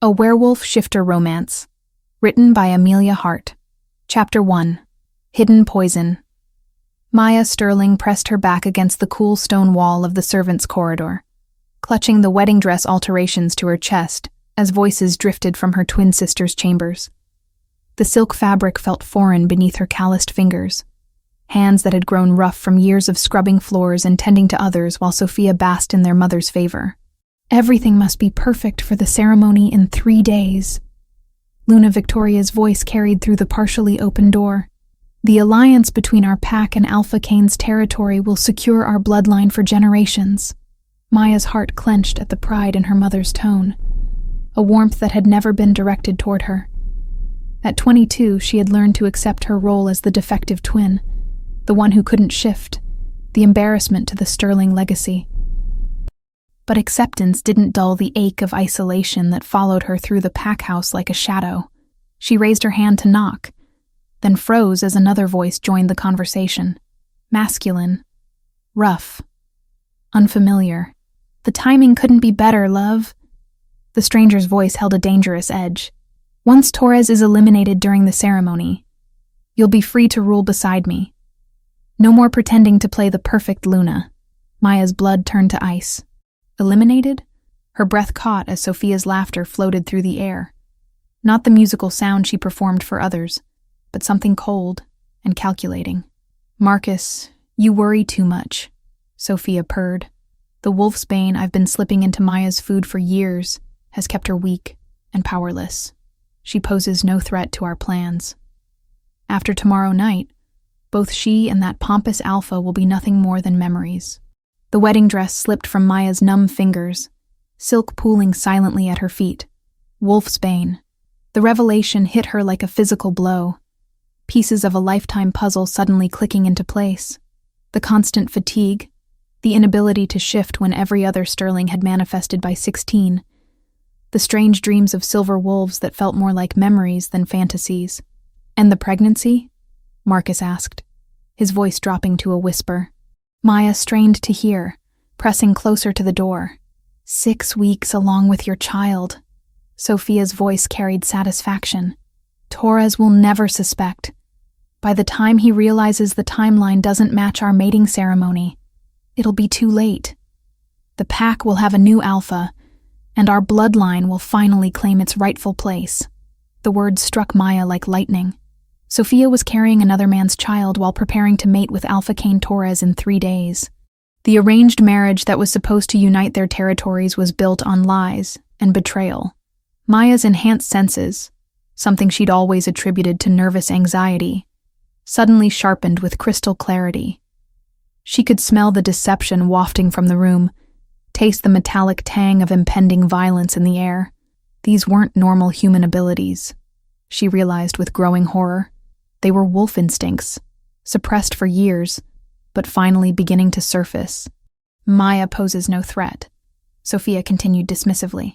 A Werewolf Shifter Romance. Written by Amelia Hart. Chapter 1. Hidden Poison. Maya Sterling pressed her back against the cool stone wall of the servants' corridor, clutching the wedding dress alterations to her chest as voices drifted from her twin sister's chambers. The silk fabric felt foreign beneath her calloused fingers, hands that had grown rough from years of scrubbing floors and tending to others while Sophia basked in their mother's favor. Everything must be perfect for the ceremony in 3 days. Luna Victoria's voice carried through the partially open door. The alliance between our pack and Alpha Cain's territory will secure our bloodline for generations. Maya's heart clenched at the pride in her mother's tone, a warmth that had never been directed toward her. At 22, she had learned to accept her role as the defective twin, the one who couldn't shift, the embarrassment to the Sterling legacy. But acceptance didn't dull the ache of isolation that followed her through the pack house like a shadow. She raised her hand to knock, then froze as another voice joined the conversation. Masculine. Rough. Unfamiliar. The timing couldn't be better, love. The stranger's voice held a dangerous edge. Once Torres is eliminated during the ceremony, you'll be free to rule beside me. No more pretending to play the perfect Luna. Maya's blood turned to ice. Eliminated? Her breath caught as Sophia's laughter floated through the air. Not the musical sound she performed for others, but something cold and calculating. Marcus, you worry too much, Sophia purred. The wolf's bane I've been slipping into Maya's food for years has kept her weak and powerless. She poses no threat to our plans. After tomorrow night, both she and that pompous alpha will be nothing more than memories. The wedding dress slipped from Maya's numb fingers, silk pooling silently at her feet. Wolf's bane. The revelation hit her like a physical blow, pieces of a lifetime puzzle suddenly clicking into place. The constant fatigue, the inability to shift when every other Sterling had manifested by 16, the strange dreams of silver wolves that felt more like memories than fantasies. And the pregnancy? Marcus asked, his voice dropping to a whisper. Maya strained to hear, pressing closer to the door. 6 weeks along with your child. Sophia's voice carried satisfaction. Torres will never suspect. By the time he realizes the timeline doesn't match our mating ceremony, it'll be too late. The pack will have a new alpha, and our bloodline will finally claim its rightful place. The words struck Maya like lightning. Sophia was carrying another man's child while preparing to mate with Alpha Cain Torres in 3 days. The arranged marriage that was supposed to unite their territories was built on lies and betrayal. Maya's enhanced senses, something she'd always attributed to nervous anxiety, suddenly sharpened with crystal clarity. She could smell the deception wafting from the room, taste the metallic tang of impending violence in the air. These weren't normal human abilities, she realized with growing horror. They were wolf instincts, suppressed for years, but finally beginning to surface. Maya poses no threat, Sophia continued dismissively.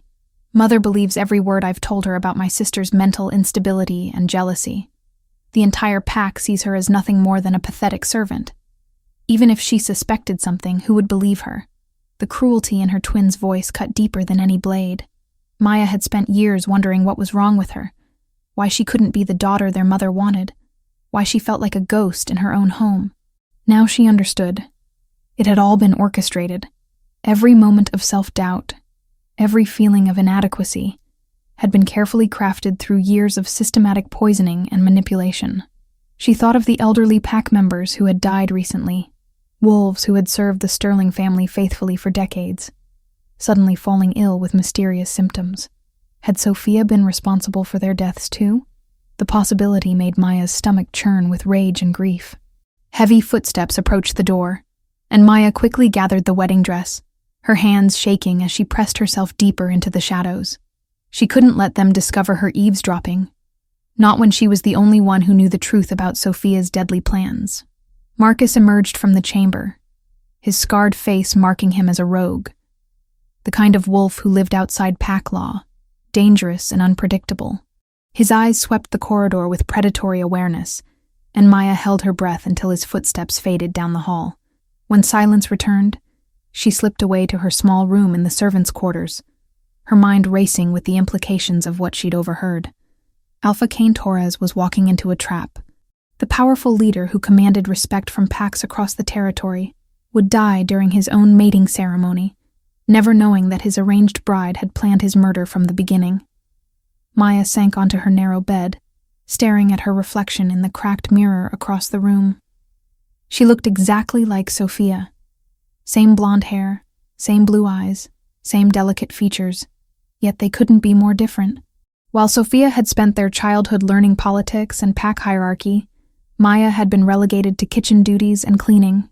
Mother believes every word I've told her about my sister's mental instability and jealousy. The entire pack sees her as nothing more than a pathetic servant. Even if she suspected something, who would believe her? The cruelty in her twin's voice cut deeper than any blade. Maya had spent years wondering what was wrong with her, why she couldn't be the daughter their mother wanted, why she felt like a ghost in her own home. Now she understood. It had all been orchestrated. Every moment of self-doubt, every feeling of inadequacy, had been carefully crafted through years of systematic poisoning and manipulation. She thought of the elderly pack members who had died recently, wolves who had served the Sterling family faithfully for decades, suddenly falling ill with mysterious symptoms. Had Sophia been responsible for their deaths too? The possibility made Maya's stomach churn with rage and grief. Heavy footsteps approached the door, and Maya quickly gathered the wedding dress, her hands shaking as she pressed herself deeper into the shadows. She couldn't let them discover her eavesdropping, not when she was the only one who knew the truth about Sophia's deadly plans. Marcus emerged from the chamber, his scarred face marking him as a rogue, the kind of wolf who lived outside pack law, dangerous and unpredictable. His eyes swept the corridor with predatory awareness, and Maya held her breath until his footsteps faded down the hall. When silence returned, she slipped away to her small room in the servants' quarters, her mind racing with the implications of what she'd overheard. Alpha Cain Torres was walking into a trap. The powerful leader who commanded respect from packs across the territory would die during his own mating ceremony, never knowing that his arranged bride had planned his murder from the beginning. Maya sank onto her narrow bed, staring at her reflection in the cracked mirror across the room. She looked exactly like Sophia. Same blonde hair, same blue eyes, same delicate features, yet they couldn't be more different. While Sophia had spent their childhood learning politics and pack hierarchy, Maya had been relegated to kitchen duties and cleaning.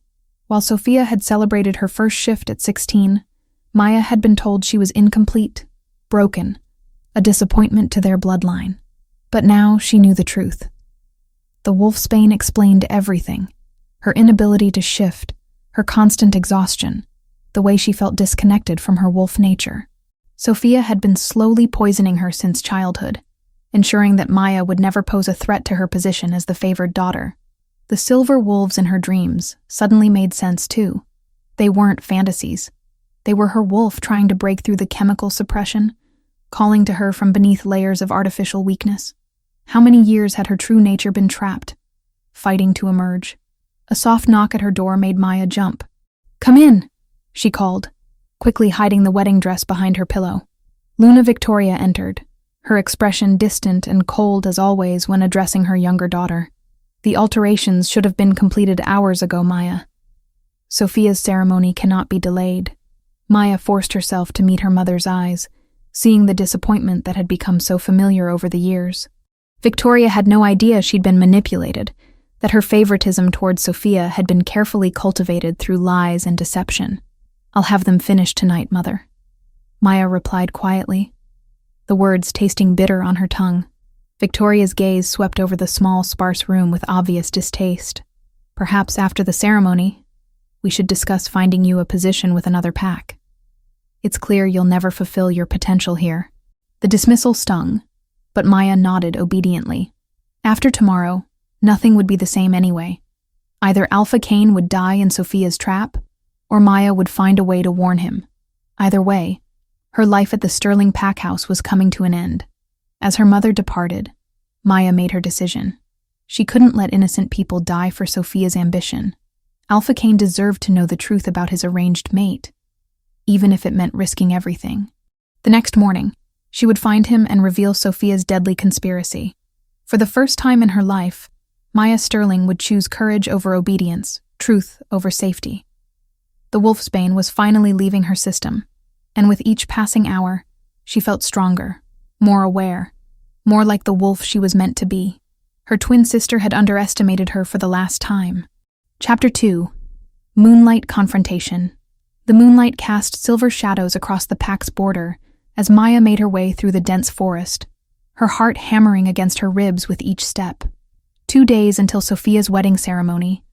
While Sophia had celebrated her first shift at 16, Maya had been told she was incomplete, broken, a disappointment to their bloodline. But now she knew the truth. The wolfsbane explained everything: her inability to shift, her constant exhaustion, the way she felt disconnected from her wolf nature. Sophia had been slowly poisoning her since childhood, ensuring that Maya would never pose a threat to her position as the favored daughter. The silver wolves in her dreams suddenly made sense too. They weren't fantasies. They were her wolf trying to break through the chemical suppression, calling to her from beneath layers of artificial weakness. How many years had her true nature been trapped, fighting to emerge? A soft knock at her door made Maya jump. "Come in," she called, quickly hiding the wedding dress behind her pillow. Luna Victoria entered, her expression distant and cold as always when addressing her younger daughter. "The alterations should have been completed hours ago, Maya. Sophia's ceremony cannot be delayed." Maya forced herself to meet her mother's eyes, seeing the disappointment that had become so familiar over the years. Victoria had no idea she'd been manipulated, that her favoritism towards Sophia had been carefully cultivated through lies and deception. "I'll have them finished tonight, Mother," Maya replied quietly, the words tasting bitter on her tongue. Victoria's gaze swept over the small, sparse room with obvious distaste. "Perhaps after the ceremony, we should discuss finding you a position with another pack. It's clear you'll never fulfill your potential here." The dismissal stung, but Maya nodded obediently. After tomorrow, nothing would be the same anyway. Either Alpha Cain would die in Sophia's trap, or Maya would find a way to warn him. Either way, her life at the Sterling pack house was coming to an end. As her mother departed, Maya made her decision. She couldn't let innocent people die for Sophia's ambition. Alpha Cain deserved to know the truth about his arranged mate, even if it meant risking everything. The next morning, she would find him and reveal Sophia's deadly conspiracy. For the first time in her life, Maya Sterling would choose courage over obedience, truth over safety. The wolfsbane was finally leaving her system, and with each passing hour, she felt stronger, more aware, more like the wolf she was meant to be. Her twin sister had underestimated her for the last time. Chapter 2. Moonlight Confrontation. The moonlight cast silver shadows across the pack's border as Maya made her way through the dense forest, her heart hammering against her ribs with each step. 2 days until Sophia's wedding ceremony.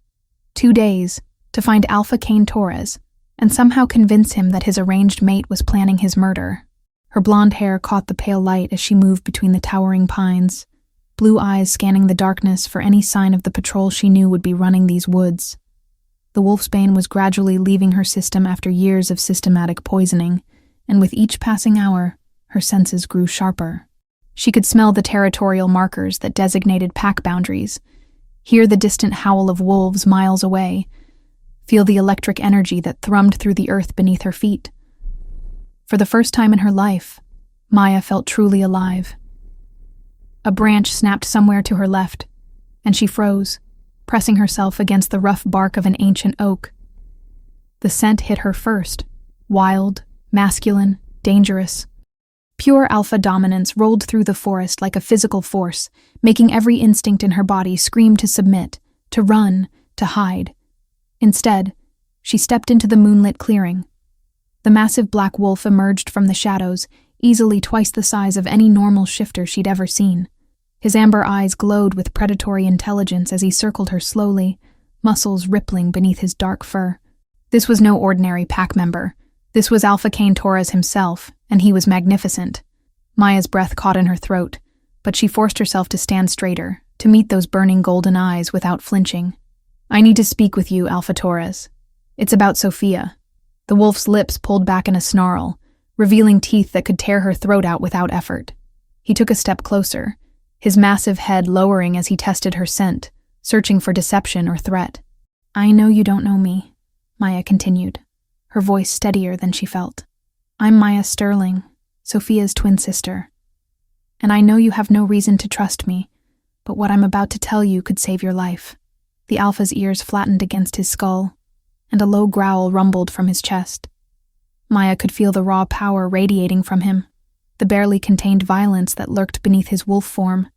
2 days to find Alpha Cain Torres and somehow convince him that his arranged mate was planning his murder. Her blonde hair caught the pale light as she moved between the towering pines, blue eyes scanning the darkness for any sign of the patrol she knew would be running these woods. The wolfsbane was gradually leaving her system after years of systematic poisoning, and with each passing hour, her senses grew sharper. She could smell the territorial markers that designated pack boundaries, hear the distant howl of wolves miles away, feel the electric energy that thrummed through the earth beneath her feet. For the first time in her life, Maya felt truly alive. A branch snapped somewhere to her left, and she froze, pressing herself against the rough bark of an ancient oak. The scent hit her first, wild, masculine, dangerous. Pure alpha dominance rolled through the forest like a physical force, making every instinct in her body scream to submit, to run, to hide. Instead, she stepped into the moonlit clearing. The massive black wolf emerged from the shadows, easily twice the size of any normal shifter she'd ever seen. His amber eyes glowed with predatory intelligence as he circled her slowly, muscles rippling beneath his dark fur. This was no ordinary pack member. This was Alpha Cain Torres himself, and he was magnificent. Maya's breath caught in her throat, but she forced herself to stand straighter, to meet those burning golden eyes without flinching. "I need to speak with you, Alpha Torres. It's about Sophia." The wolf's lips pulled back in a snarl, revealing teeth that could tear her throat out without effort. He took a step closer, his massive head lowering as he tested her scent, searching for deception or threat. "I know you don't know me," Maya continued, her voice steadier than she felt. "I'm Maya Sterling, Sophia's twin sister. And I know you have no reason to trust me, but what I'm about to tell you could save your life." The Alpha's ears flattened against his skull, and a low growl rumbled from his chest. Maya could feel the raw power radiating from him, the barely contained violence that lurked beneath his wolf form.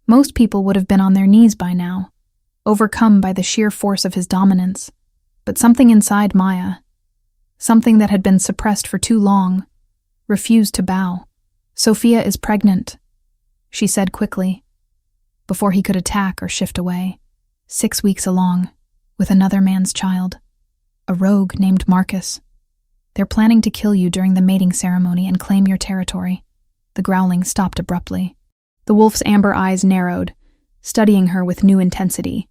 Most people would have been on their knees by now, overcome by the sheer force of his dominance. But something inside Maya, something that had been suppressed for too long, refused to bow. "Sophia is pregnant," she said quickly, before he could attack or shift away. 6 weeks along, with another man's child. A rogue named Marcus. "They're planning to kill you during the mating ceremony and claim your territory." The growling stopped abruptly. The wolf's amber eyes narrowed, studying her with new intensity.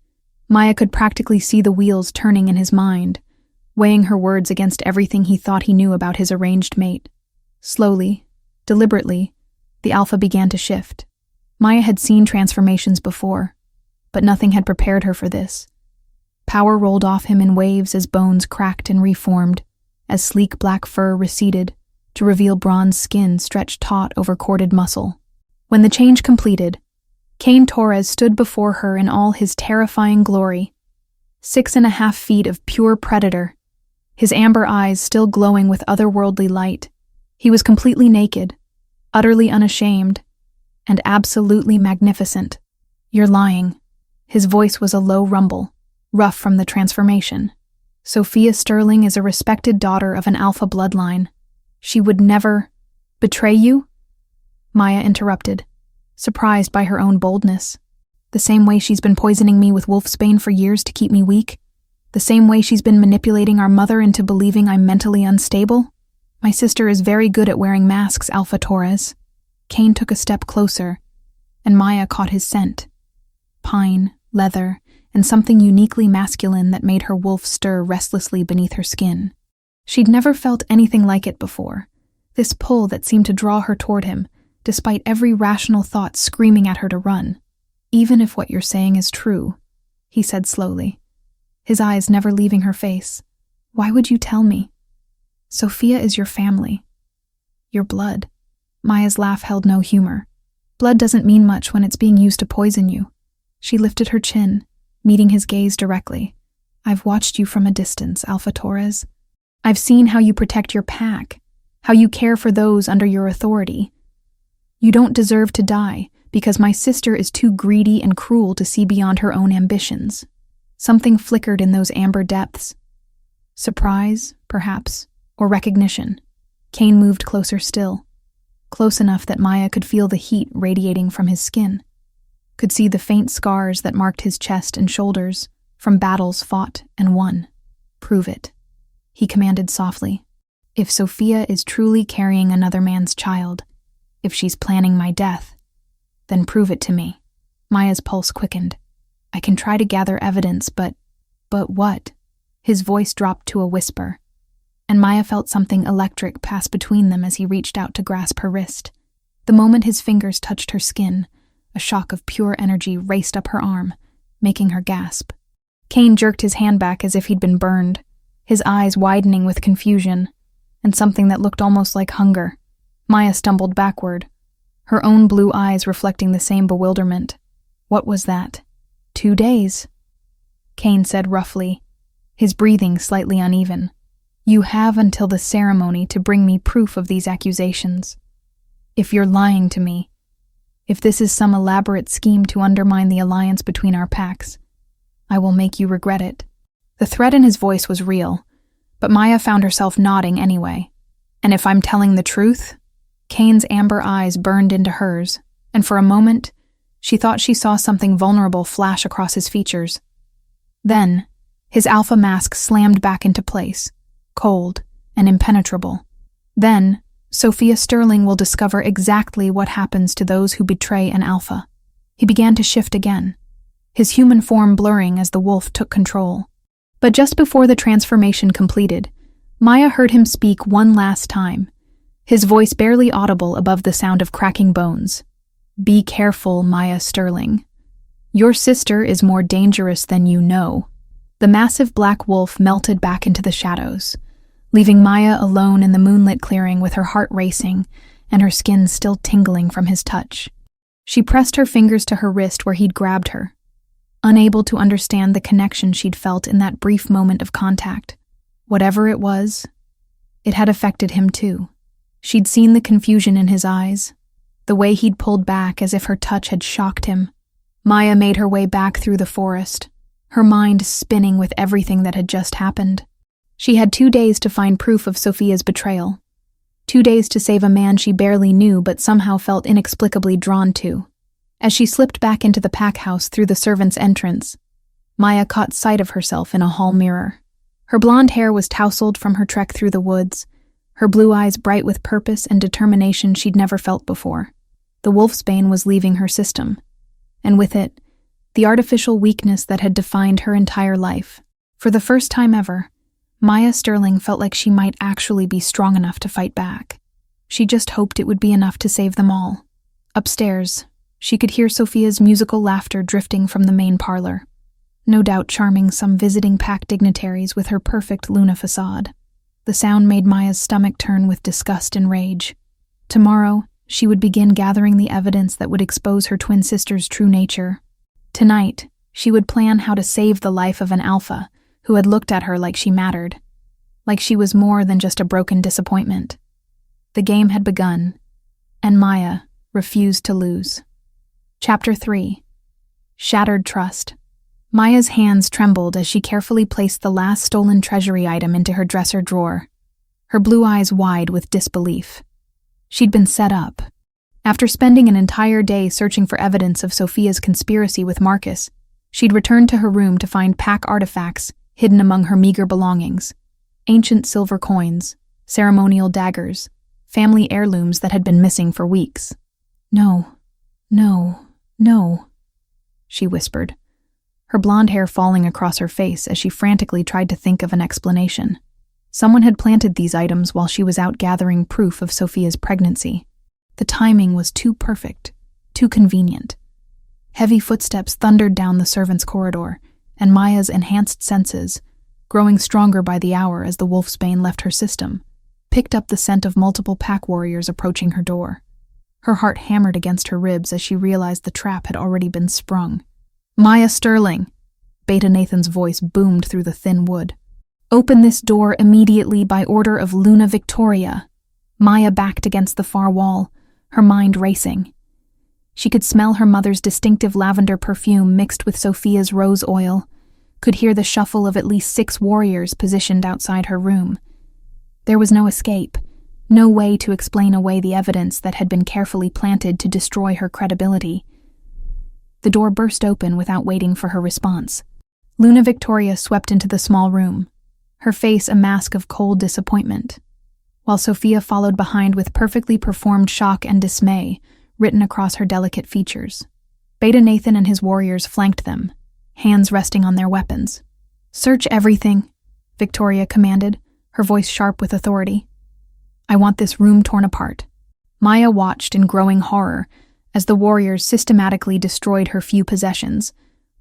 Maya could practically see the wheels turning in his mind, weighing her words against everything he thought he knew about his arranged mate. Slowly, deliberately, the Alpha began to shift. Maya had seen transformations before, but nothing had prepared her for this. Power rolled off him in waves as bones cracked and reformed, as sleek black fur receded to reveal bronze skin stretched taut over corded muscle. When the change completed, Cain Torres stood before her in all his terrifying glory, 6.5 feet of pure predator, his amber eyes still glowing with otherworldly light. He was completely naked, utterly unashamed, and absolutely magnificent. "You're lying." His voice was a low rumble, rough from the transformation. "Sophia Sterling is a respected daughter of an Alpha bloodline. She would never betray you?" Maya interrupted, surprised by her own boldness. "The same way she's been poisoning me with wolfsbane for years to keep me weak? The same way she's been manipulating our mother into believing I'm mentally unstable? My sister is very good at wearing masks, Alpha Torres." Cain took a step closer, and Maya caught his scent. Pine, leather, and something uniquely masculine that made her wolf stir restlessly beneath her skin. She'd never felt anything like it before, this pull that seemed to draw her toward him, despite every rational thought screaming at her to run. "Even if what you're saying is true," he said slowly, his eyes never leaving her face, "why would you tell me? Sophia is your family. Your blood." Maya's laugh held no humor. "Blood doesn't mean much when it's being used to poison you." She lifted her chin, meeting his gaze directly. "I've watched you from a distance, Alpha Torres. I've seen how you protect your pack, how you care for those under your authority. You don't deserve to die because my sister is too greedy and cruel to see beyond her own ambitions." Something flickered in those amber depths. Surprise, perhaps, or recognition. Cain moved closer still, close enough that Maya could feel the heat radiating from his skin, could see the faint scars that marked his chest and shoulders from battles fought and won. "Prove it," he commanded softly. "If Sophia is truly carrying another man's child, if she's planning my death, then prove it to me." Maya's pulse quickened. "I can try to gather evidence, but what?" His voice dropped to a whisper, and Maya felt something electric pass between them as he reached out to grasp her wrist. The moment his fingers touched her skin, a shock of pure energy raced up her arm, making her gasp. Cain jerked his hand back as if he'd been burned, his eyes widening with confusion, and something that looked almost like hunger. Maya stumbled backward, her own blue eyes reflecting the same bewilderment. What was that? 2 days? Cain said roughly, his breathing slightly uneven. "You have until the ceremony to bring me proof of these accusations. If you're lying to me, if this is some elaborate scheme to undermine the alliance between our packs, I will make you regret it." The threat in his voice was real, but Maya found herself nodding anyway. "And if I'm telling the truth?" Cain's amber eyes burned into hers, and for a moment, she thought she saw something vulnerable flash across his features. Then, his alpha mask slammed back into place, cold and impenetrable. Then, Sophia Sterling will discover exactly what happens to those who betray an alpha. He began to shift again, his human form blurring as the wolf took control. But just before the transformation completed, Maya heard him speak one last time, his voice barely audible above the sound of cracking bones. "Be careful, Maya Sterling. Your sister is more dangerous than you know." The massive black wolf melted back into the shadows, leaving Maya alone in the moonlit clearing with her heart racing and her skin still tingling from his touch. She pressed her fingers to her wrist where he'd grabbed her, unable to understand the connection she'd felt in that brief moment of contact. Whatever it was, it had affected him too. She'd seen the confusion in his eyes, the way he'd pulled back as if her touch had shocked him. Maya made her way back through the forest, her mind spinning with everything that had just happened. She had 2 days to find proof of Sophia's betrayal. 2 days to save a man she barely knew but somehow felt inexplicably drawn to. As she slipped back into the pack house through the servants' entrance, Maya caught sight of herself in a hall mirror. Her blonde hair was tousled from her trek through the woods, her blue eyes bright with purpose and determination she'd never felt before. The wolfsbane was leaving her system, and with it, the artificial weakness that had defined her entire life. For the first time ever, Maya Sterling felt like she might actually be strong enough to fight back. She just hoped it would be enough to save them all. Upstairs, she could hear Sophia's musical laughter drifting from the main parlor, no doubt charming some visiting pack dignitaries with her perfect Luna facade. The sound made Maya's stomach turn with disgust and rage. Tomorrow, she would begin gathering the evidence that would expose her twin sister's true nature. Tonight, she would plan how to save the life of an alpha who had looked at her like she mattered, like she was more than just a broken disappointment. The game had begun, and Maya refused to lose. Chapter 3. Shattered Trust. Maya's hands trembled as she carefully placed the last stolen treasury item into her dresser drawer, her blue eyes wide with disbelief. She'd been set up. After spending an entire day searching for evidence of Sophia's conspiracy with Marcus, she'd returned to her room to find pack artifacts hidden among her meager belongings. Ancient silver coins, ceremonial daggers, family heirlooms that had been missing for weeks. "No, no," she whispered, her blonde hair falling across her face as she frantically tried to think of an explanation. Someone had planted these items while she was out gathering proof of Sophia's pregnancy. The timing was too perfect, too convenient. Heavy footsteps thundered down the servants' corridor, and Maya's enhanced senses, growing stronger by the hour as the wolfsbane left her system, picked up the scent of multiple pack warriors approaching her door. Her heart hammered against her ribs as she realized the trap had already been sprung. "Maya Sterling!" Beta Nathan's voice boomed through the thin wood. "Open this door immediately by order of Luna Victoria." Maya backed against the far wall, her mind racing. She could smell her mother's distinctive lavender perfume mixed with Sophia's rose oil, could hear the shuffle of at least 6 warriors positioned outside her room. There was no escape, no way to explain away the evidence that had been carefully planted to destroy her credibility. The door burst open without waiting for her response. Luna Victoria swept into the small room, her face a mask of cold disappointment, while Sophia followed behind with perfectly performed shock and dismay written across her delicate features. Beta Nathan and his warriors flanked them, hands resting on their weapons. "Search everything," Victoria commanded, her voice sharp with authority. "I want this room torn apart." Maya watched in growing horror as the warriors systematically destroyed her few possessions,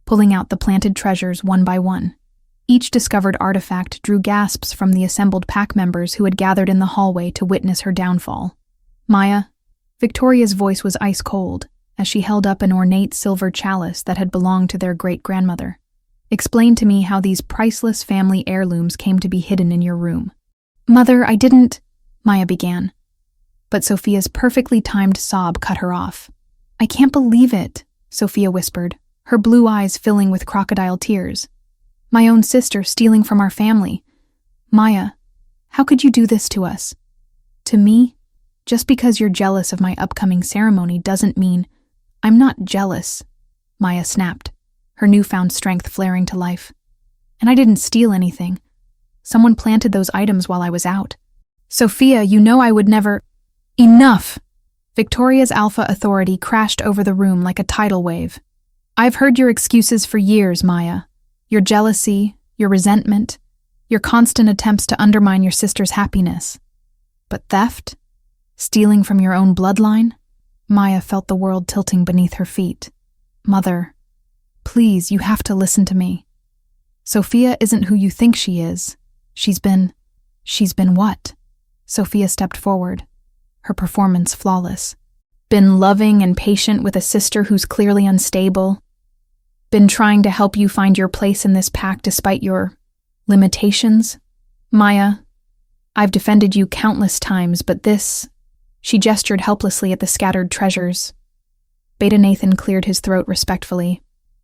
pulling out the planted treasures one by one. Each discovered artifact drew gasps from the assembled pack members who had gathered in the hallway to witness her downfall. "Maya," Victoria's voice was ice cold as she held up an ornate silver chalice that had belonged to their great-grandmother. "Explain to me how these priceless family heirlooms came to be hidden in your room." "Mother, I didn't," Maya began. But Sophia's perfectly timed sob cut her off. "I can't believe it," Sophia whispered, her blue eyes filling with crocodile tears. "My own sister stealing from our family. Maya, how could you do this to us?" "To me? Just because you're jealous of my upcoming ceremony doesn't mean—" "I'm not jealous," Maya snapped, her newfound strength flaring to life. "And I didn't steal anything. Someone planted those items while I was out. Sophia, you know I would never—" "Enough!" Victoria's alpha authority crashed over the room like a tidal wave. "I've heard your excuses for years, Maya. Your jealousy, your resentment, your constant attempts to undermine your sister's happiness. But theft? Stealing from your own bloodline? Maya felt the world tilting beneath her feet. Mother, please, you have to listen to me. Sophia isn't who you think she is. She's been what? Sophia stepped forward, her performance flawless. Been loving and patient with a sister who's clearly unstable. Been trying to help you find your place in this pack despite your limitations. Maya, I've defended you countless times, but this... She gestured helplessly at the scattered treasures. Beta Nathan cleared his throat respectfully.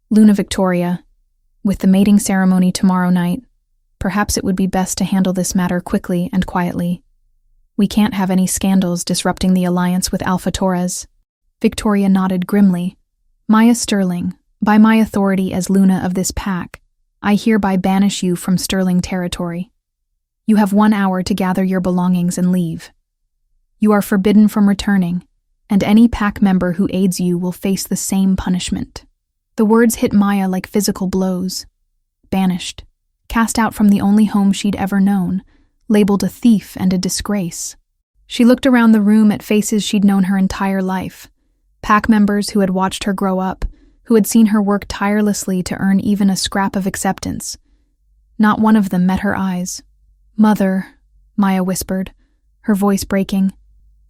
Luna Victoria, with the mating ceremony tomorrow night, perhaps it would be best to handle this matter quickly and quietly. We can't have any scandals disrupting the alliance with Alpha Torres. Victoria nodded grimly. Maya Sterling, by my authority as Luna of this pack, I hereby banish you from Sterling territory. You have 1 hour to gather your belongings and leave. You are forbidden from returning, and any pack member who aids you will face the same punishment. The words hit Maya like physical blows. Banished, cast out from the only home she'd ever known, labeled a thief and a disgrace. She looked around the room at faces she'd known her entire life, pack members who had watched her grow up, who had seen her work tirelessly to earn even a scrap of acceptance. Not one of them met her eyes. Mother, Maya whispered, her voice breaking.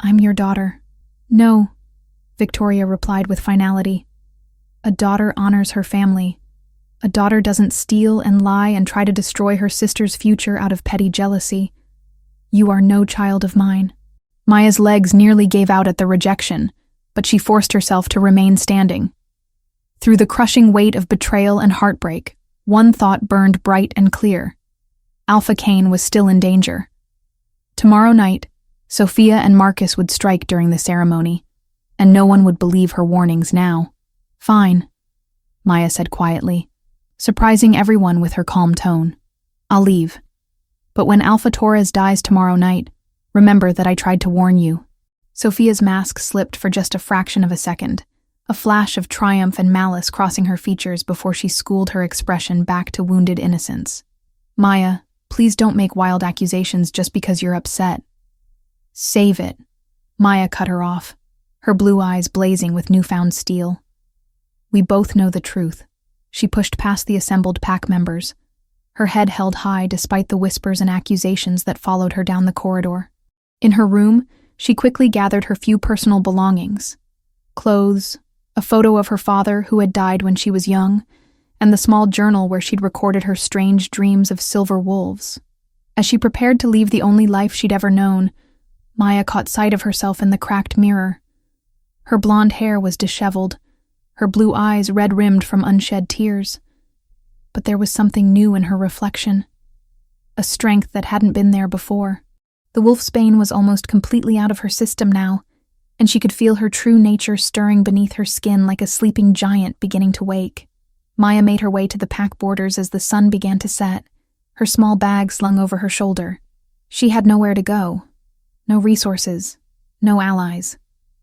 I'm your daughter. No, Victoria replied with finality. A daughter honors her family. A daughter doesn't steal and lie and try to destroy her sister's future out of petty jealousy. You are no child of mine. Maya's legs nearly gave out at the rejection, but she forced herself to remain standing. Through the crushing weight of betrayal and heartbreak, one thought burned bright and clear. Alpha Cain was still in danger. Tomorrow night, Sophia and Marcus would strike during the ceremony, and no one would believe her warnings now. Fine, Maya said quietly, surprising everyone with her calm tone. I'll leave. But when Alpha Torres dies tomorrow night, remember that I tried to warn you. Sophia's mask slipped for just a fraction of a second, a flash of triumph and malice crossing her features before she schooled her expression back to wounded innocence. Maya, please don't make wild accusations just because you're upset. Save it. Maya cut her off, her blue eyes blazing with newfound steel. We both know the truth. She pushed past the assembled pack members, her head held high despite the whispers and accusations that followed her down the corridor. In her room, she quickly gathered her few personal belongings. Clothes, a photo of her father who had died when she was young, and the small journal where she'd recorded her strange dreams of silver wolves. As she prepared to leave the only life she'd ever known, Maya caught sight of herself in the cracked mirror. Her blonde hair was disheveled, her blue eyes red-rimmed from unshed tears. But there was something new in her reflection, a strength that hadn't been there before. The wolfsbane was almost completely out of her system now, and she could feel her true nature stirring beneath her skin like a sleeping giant beginning to wake. Maya made her way to the pack borders as the sun began to set, her small bag slung over her shoulder. She had nowhere to go. No resources, no allies,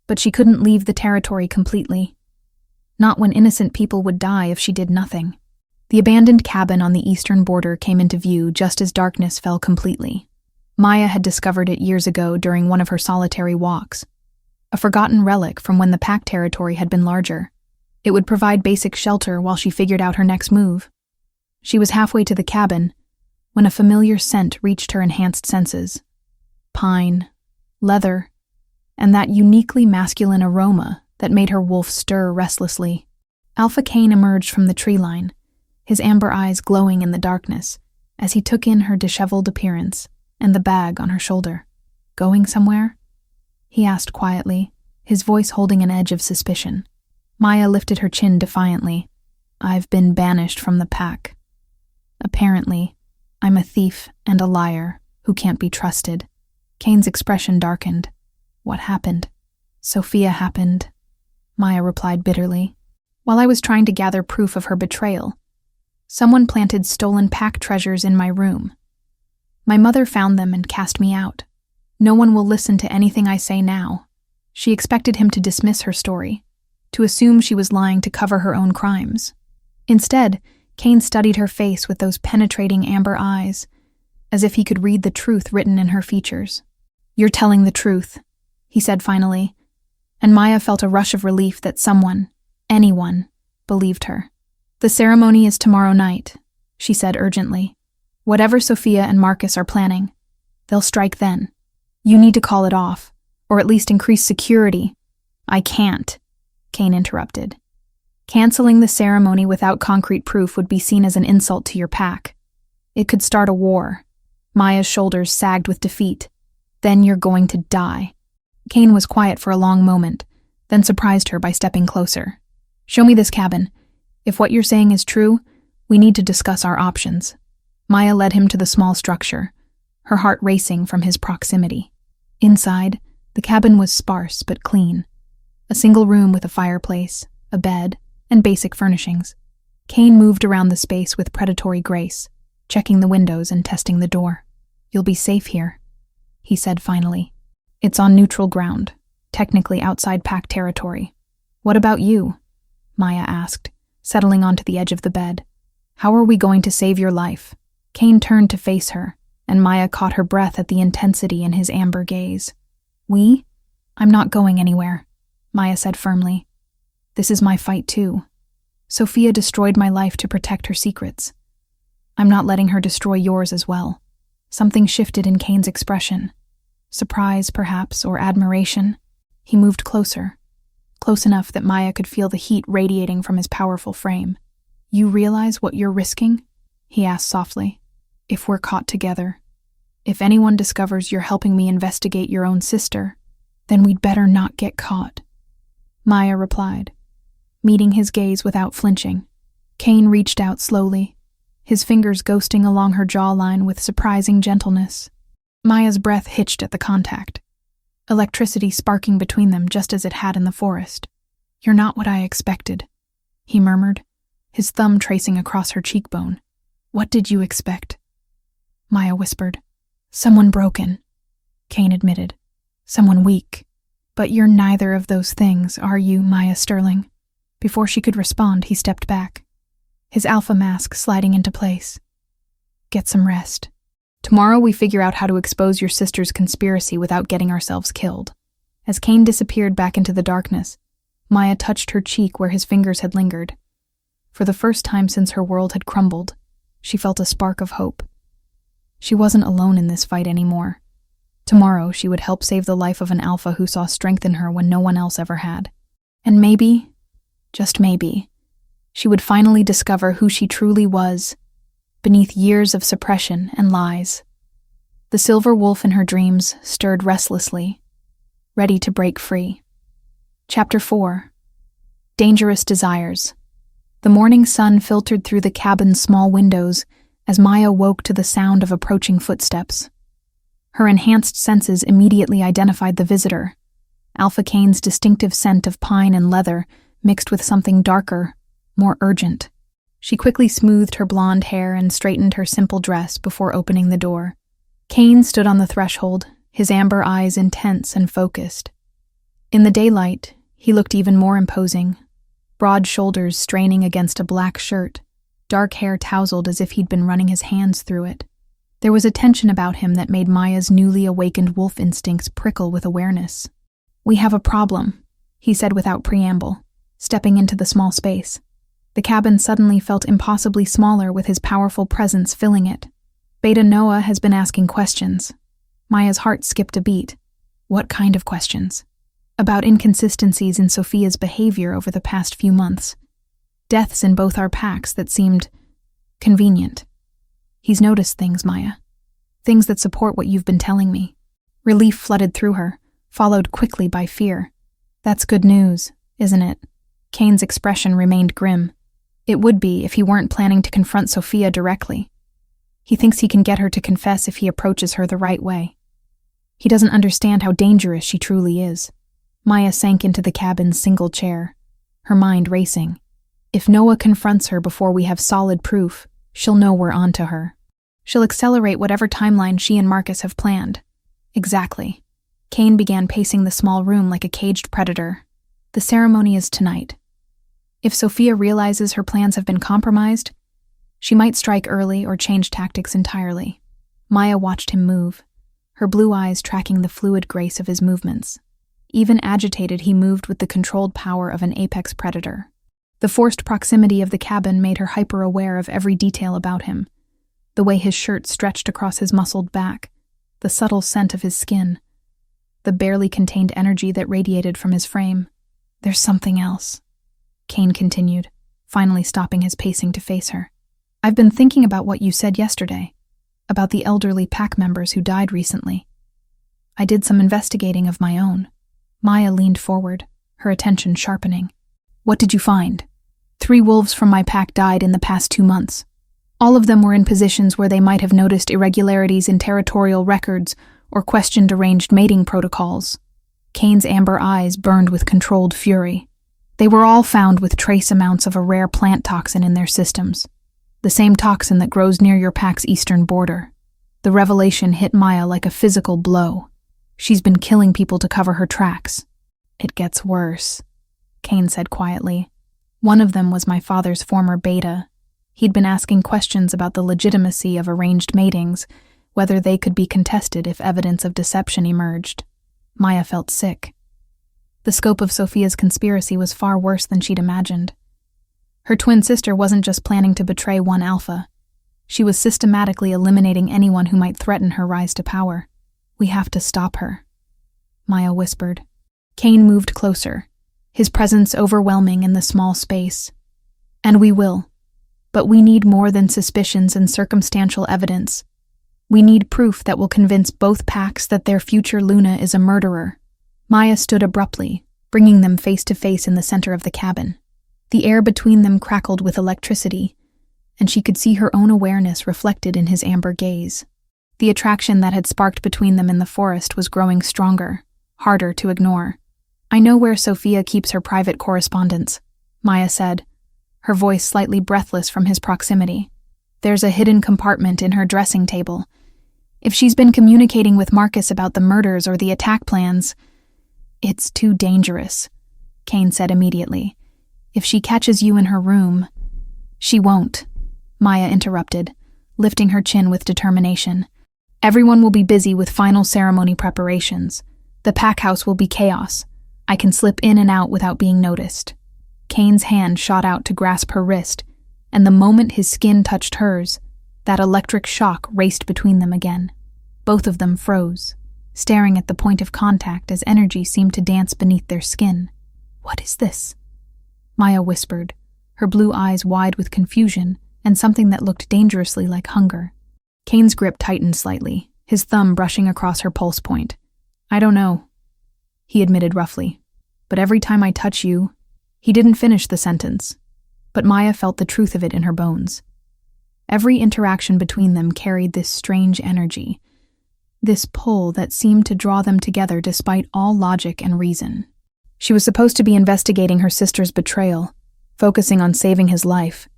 but she couldn't leave the territory completely. Not when innocent people would die if she did nothing. The abandoned cabin on the eastern border came into view just as darkness fell completely. Maya had discovered it years ago during one of her solitary walks, a forgotten relic from when the pack territory had been larger. It would provide basic shelter while she figured out her next move. She was halfway to the cabin when a familiar scent reached her enhanced senses. Pine, leather, and that uniquely masculine aroma that made her wolf stir restlessly. Alpha Cain emerged from the tree line, his amber eyes glowing in the darkness, as he took in her disheveled appearance and the bag on her shoulder. Going somewhere? He asked quietly, his voice holding an edge of suspicion. Maya lifted her chin defiantly. I've been banished from the pack. Apparently, I'm a thief and a liar who can't be trusted. Cain's expression darkened. What happened? Sophia happened, Maya replied bitterly. While I was trying to gather proof of her betrayal, someone planted stolen pack treasures in my room. My mother found them and cast me out. No one will listen to anything I say now. She expected him to dismiss her story, to assume she was lying to cover her own crimes. Instead, Cain studied her face with those penetrating amber eyes, as if he could read the truth written in her features. You're telling the truth, he said finally, and Maya felt a rush of relief that someone, anyone, believed her. "The ceremony is tomorrow night," she said urgently. "Whatever Sophia and Marcus are planning, they'll strike then. You need to call it off, or at least increase security." "I can't," Kane interrupted. "Canceling the ceremony without concrete proof would be seen as an insult to your pack. It could start a war." Maya's shoulders sagged with defeat. "Then you're going to die." Kane was quiet for a long moment, then surprised her by stepping closer. "Show me this cabin. If what you're saying is true, we need to discuss our options." Maya led him to the small structure, her heart racing from his proximity. Inside, the cabin was sparse but clean. A single room with a fireplace, a bed, and basic furnishings. Kane moved around the space with predatory grace, checking the windows and testing the door. "You'll be safe here," he said finally. "It's on neutral ground, technically outside pack territory." "What about you?" Maya asked, settling onto the edge of the bed. "How are we going to save your life?" Kane turned to face her, and Maya caught her breath at the intensity in his amber gaze. "We? I'm not going anywhere," Maya said firmly. "This is my fight too. Sophia destroyed my life to protect her secrets. I'm not letting her destroy yours as well." Something shifted in Kane's expression. Surprise, perhaps, or admiration. He moved closer, close enough that Maya could feel the heat radiating from his powerful frame. "You realize what you're risking?" he asked softly. "If we're caught together, if anyone discovers you're helping me investigate your own sister, then we'd better not get caught." Maya replied, meeting his gaze without flinching. Kane reached out slowly, his fingers ghosting along her jawline with surprising gentleness. Maya's breath hitched at the contact, electricity sparking between them just as it had in the forest. "You're not what I expected," he murmured, his thumb tracing across her cheekbone. "What did you expect?" Maya whispered. "Someone broken," Kane admitted. "Someone weak. But you're neither of those things, are you, Maya Sterling?" Before she could respond, he stepped back, his alpha mask sliding into place. "Get some rest. Tomorrow we figure out how to expose your sister's conspiracy without getting ourselves killed." As Kane disappeared back into the darkness, Maya touched her cheek where his fingers had lingered. For the first time since her world had crumbled, she felt a spark of hope. She wasn't alone in this fight anymore. Tomorrow she would help save the life of an alpha who saw strength in her when no one else ever had. And maybe, just maybe, she would finally discover who she truly was, beneath years of suppression and lies. The silver wolf in her dreams stirred restlessly, ready to break free. Chapter 4. Dangerous Desires. The morning sun filtered through the cabin's small windows as Maya woke to the sound of approaching footsteps. Her enhanced senses immediately identified the visitor, Alpha Kane's distinctive scent of pine and leather mixed with something darker, more urgent. She quickly smoothed her blonde hair and straightened her simple dress before opening the door. Kane stood on the threshold, his amber eyes intense and focused. In the daylight, he looked even more imposing, broad shoulders straining against a black shirt, dark hair tousled as if he'd been running his hands through it. There was a tension about him that made Maya's newly awakened wolf instincts prickle with awareness. "We have a problem," he said without preamble, stepping into the small space. The cabin suddenly felt impossibly smaller with his powerful presence filling it. Beta Noah has been asking questions. Maya's heart skipped a beat. What kind of questions? About inconsistencies in Sophia's behavior over the past few months. Deaths in both our packs that seemed convenient. "He's noticed things, Maya. Things that support what you've been telling me." Relief flooded through her, followed quickly by fear. "That's good news, isn't it?" Kane's expression remained grim. It would be if he weren't planning to confront Sophia directly. He thinks he can get her to confess if he approaches her the right way. He doesn't understand how dangerous she truly is. Maya sank into the cabin's single chair, her mind racing. If Noah confronts her before we have solid proof, she'll know we're onto her. She'll accelerate whatever timeline she and Marcus have planned. Exactly. Kane began pacing the small room like a caged predator. The ceremony is tonight. If Sophia realizes her plans have been compromised, she might strike early or change tactics entirely. Maya watched him move, her blue eyes tracking the fluid grace of his movements. Even agitated, he moved with the controlled power of an apex predator. The forced proximity of the cabin made her hyper-aware of every detail about him. The way his shirt stretched across his muscled back, the subtle scent of his skin, the barely contained energy that radiated from his frame. "There's something else," Kane continued, finally stopping his pacing to face her. "I've been thinking about what you said yesterday, about the elderly pack members who died recently. I did some investigating of my own." Maya leaned forward, her attention sharpening. "What did you find?" 3 wolves from my pack died in the past 2 months. All of them were in positions where they might have noticed irregularities in territorial records or questioned arranged mating protocols. Kane's amber eyes burned with controlled fury. They were all found with trace amounts of a rare plant toxin in their systems, the same toxin that grows near your pack's eastern border. The revelation hit Maya like a physical blow. She's been killing people to cover her tracks. "It gets worse," Kane said quietly. "One of them was my father's former beta. He'd been asking questions about the legitimacy of arranged matings, whether they could be contested if evidence of deception emerged." Maya felt sick. The scope of Sophia's conspiracy was far worse than she'd imagined. Her twin sister wasn't just planning to betray one alpha. She was systematically eliminating anyone who might threaten her rise to power. "We have to stop her," Maya whispered. Kane moved closer, his presence overwhelming in the small space. "And we will. But we need more than suspicions and circumstantial evidence. We need proof that will convince both packs that their future Luna is a murderer." Maya stood abruptly, bringing them face to face in the center of the cabin. The air between them crackled with electricity, and she could see her own awareness reflected in his amber gaze. The attraction that had sparked between them in the forest was growing stronger, harder to ignore. "I know where Sophia keeps her private correspondence," Maya said, her voice slightly breathless from his proximity. "There's a hidden compartment in her dressing table. If she's been communicating with Marcus about the murders or the attack plans..." "It's too dangerous," Kane said immediately. "If she catches you in her room..." "She won't," Maya interrupted, lifting her chin with determination. "Everyone will be busy with final ceremony preparations. The pack house will be chaos. I can slip in and out without being noticed." Kane's hand shot out to grasp her wrist, and the moment his skin touched hers, that electric shock raced between them again. Both of them froze, staring at the point of contact as energy seemed to dance beneath their skin. "What is this?" Maya whispered, her blue eyes wide with confusion and something that looked dangerously like hunger. Kane's grip tightened slightly, his thumb brushing across her pulse point. "I don't know," he admitted roughly. "But every time I touch you..." He didn't finish the sentence, but Maya felt the truth of it in her bones. Every interaction between them carried this strange energy, this pull that seemed to draw them together despite all logic and reason. She was supposed to be investigating her sister's betrayal, focusing on saving his life,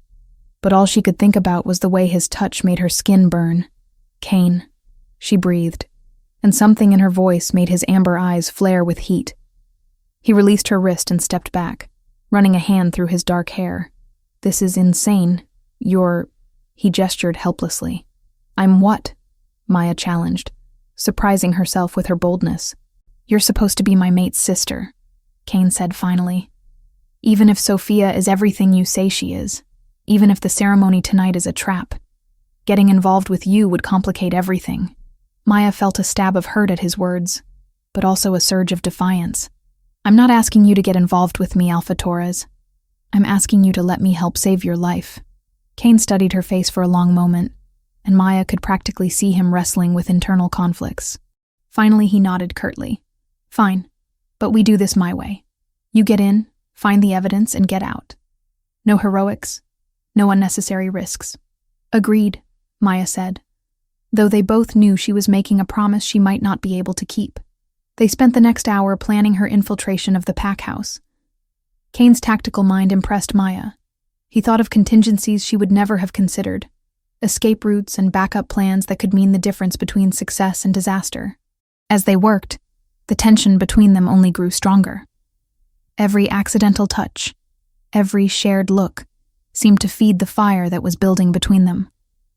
but all she could think about was the way his touch made her skin burn. "Kane," she breathed, and something in her voice made his amber eyes flare with heat. He released her wrist and stepped back, running a hand through his dark hair. "This is insane. You're..." He gestured helplessly. "I'm what?" Maya challenged, surprising herself with her boldness. "You're supposed to be my mate's sister," Kane said finally. "Even if Sophia is everything you say she is, even if the ceremony tonight is a trap, getting involved with you would complicate everything." Maya felt a stab of hurt at his words, but also a surge of defiance. "I'm not asking you to get involved with me, Alpha Torres. I'm asking you to let me help save your life." Kane studied her face for a long moment, and Maya could practically see him wrestling with internal conflicts. Finally, he nodded curtly. "Fine, but we do this my way. You get in, find the evidence, and get out. No heroics, no unnecessary risks." "Agreed," Maya said, though they both knew she was making a promise she might not be able to keep. They spent the next hour planning her infiltration of the pack house. Kane's tactical mind impressed Maya. He thought of contingencies she would never have considered, escape routes and backup plans that could mean the difference between success and disaster. As they worked, the tension between them only grew stronger. Every accidental touch, every shared look, seemed to feed the fire that was building between them.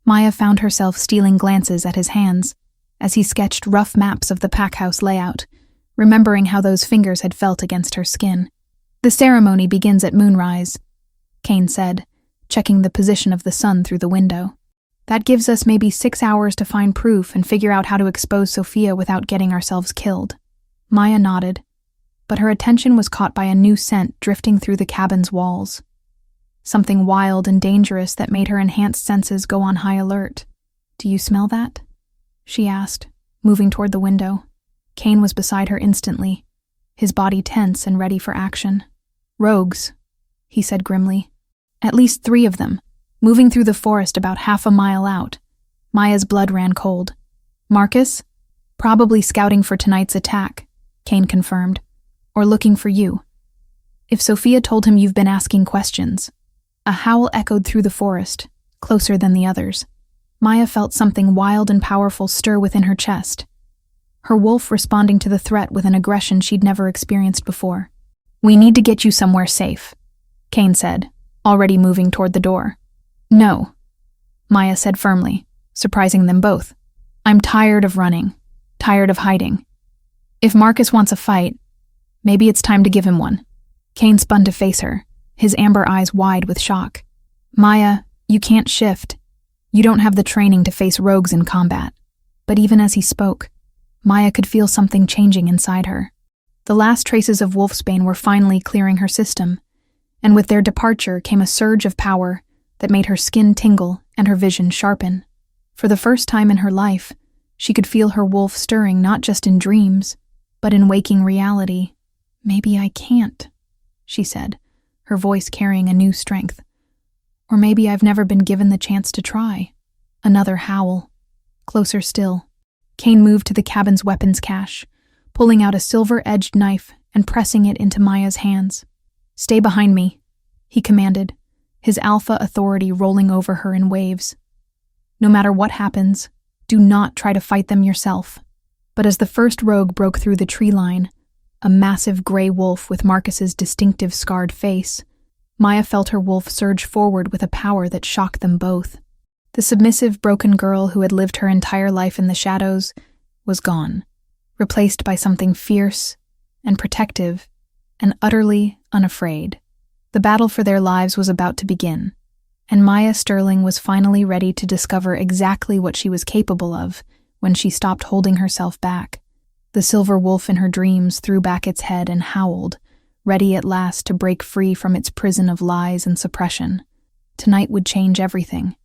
Maya found herself stealing glances at his hands as he sketched rough maps of the pack house layout, remembering how those fingers had felt against her skin. "The ceremony begins at moonrise," Kane said, checking the position of the sun through the window. "That gives us maybe 6 hours to find proof and figure out how to expose Sophia without getting ourselves killed." Maya nodded, but her attention was caught by a new scent drifting through the cabin's walls. Something wild and dangerous that made her enhanced senses go on high alert. "Do you smell that?" she asked, moving toward the window. Kane was beside her instantly, his body tense and ready for action. "Rogues," he said grimly. "At least 3 of them, moving through the forest about half a mile out." Maya's blood ran cold. "Marcus? Probably scouting for tonight's attack," Kane confirmed. "Or looking for you. If Sophia told him you've been asking questions." A howl echoed through the forest, closer than the others. Maya felt something wild and powerful stir within her chest, her wolf responding to the threat with an aggression she'd never experienced before. "We need to get you somewhere safe," Kane said, already moving toward the door. "No," Maya said firmly, surprising them both. "I'm tired of running, tired of hiding. If Marcus wants a fight, maybe it's time to give him one." Kane spun to face her, his amber eyes wide with shock. "Maya, you can't shift. You don't have the training to face rogues in combat." But even as he spoke, Maya could feel something changing inside her. The last traces of wolfsbane were finally clearing her system, and with their departure came a surge of power that made her skin tingle and her vision sharpen. For the first time in her life, she could feel her wolf stirring not just in dreams, but in waking reality. "Maybe I can't," she said, her voice carrying a new strength. "Or maybe I've never been given the chance to try." Another howl. Closer still. Kane moved to the cabin's weapons cache, pulling out a silver-edged knife and pressing it into Maya's hands. "Stay behind me," he commanded, his alpha authority rolling over her in waves. "No matter what happens, do not try to fight them yourself." But as the first rogue broke through the tree line, a massive gray wolf with Marcus's distinctive scarred face, Maya felt her wolf surge forward with a power that shocked them both. The submissive, broken girl who had lived her entire life in the shadows was gone, replaced by something fierce and protective and utterly unafraid. The battle for their lives was about to begin, and Maya Sterling was finally ready to discover exactly what she was capable of when she stopped holding herself back. The silver wolf in her dreams threw back its head and howled, ready at last to break free from its prison of lies and suppression. Tonight would change everything.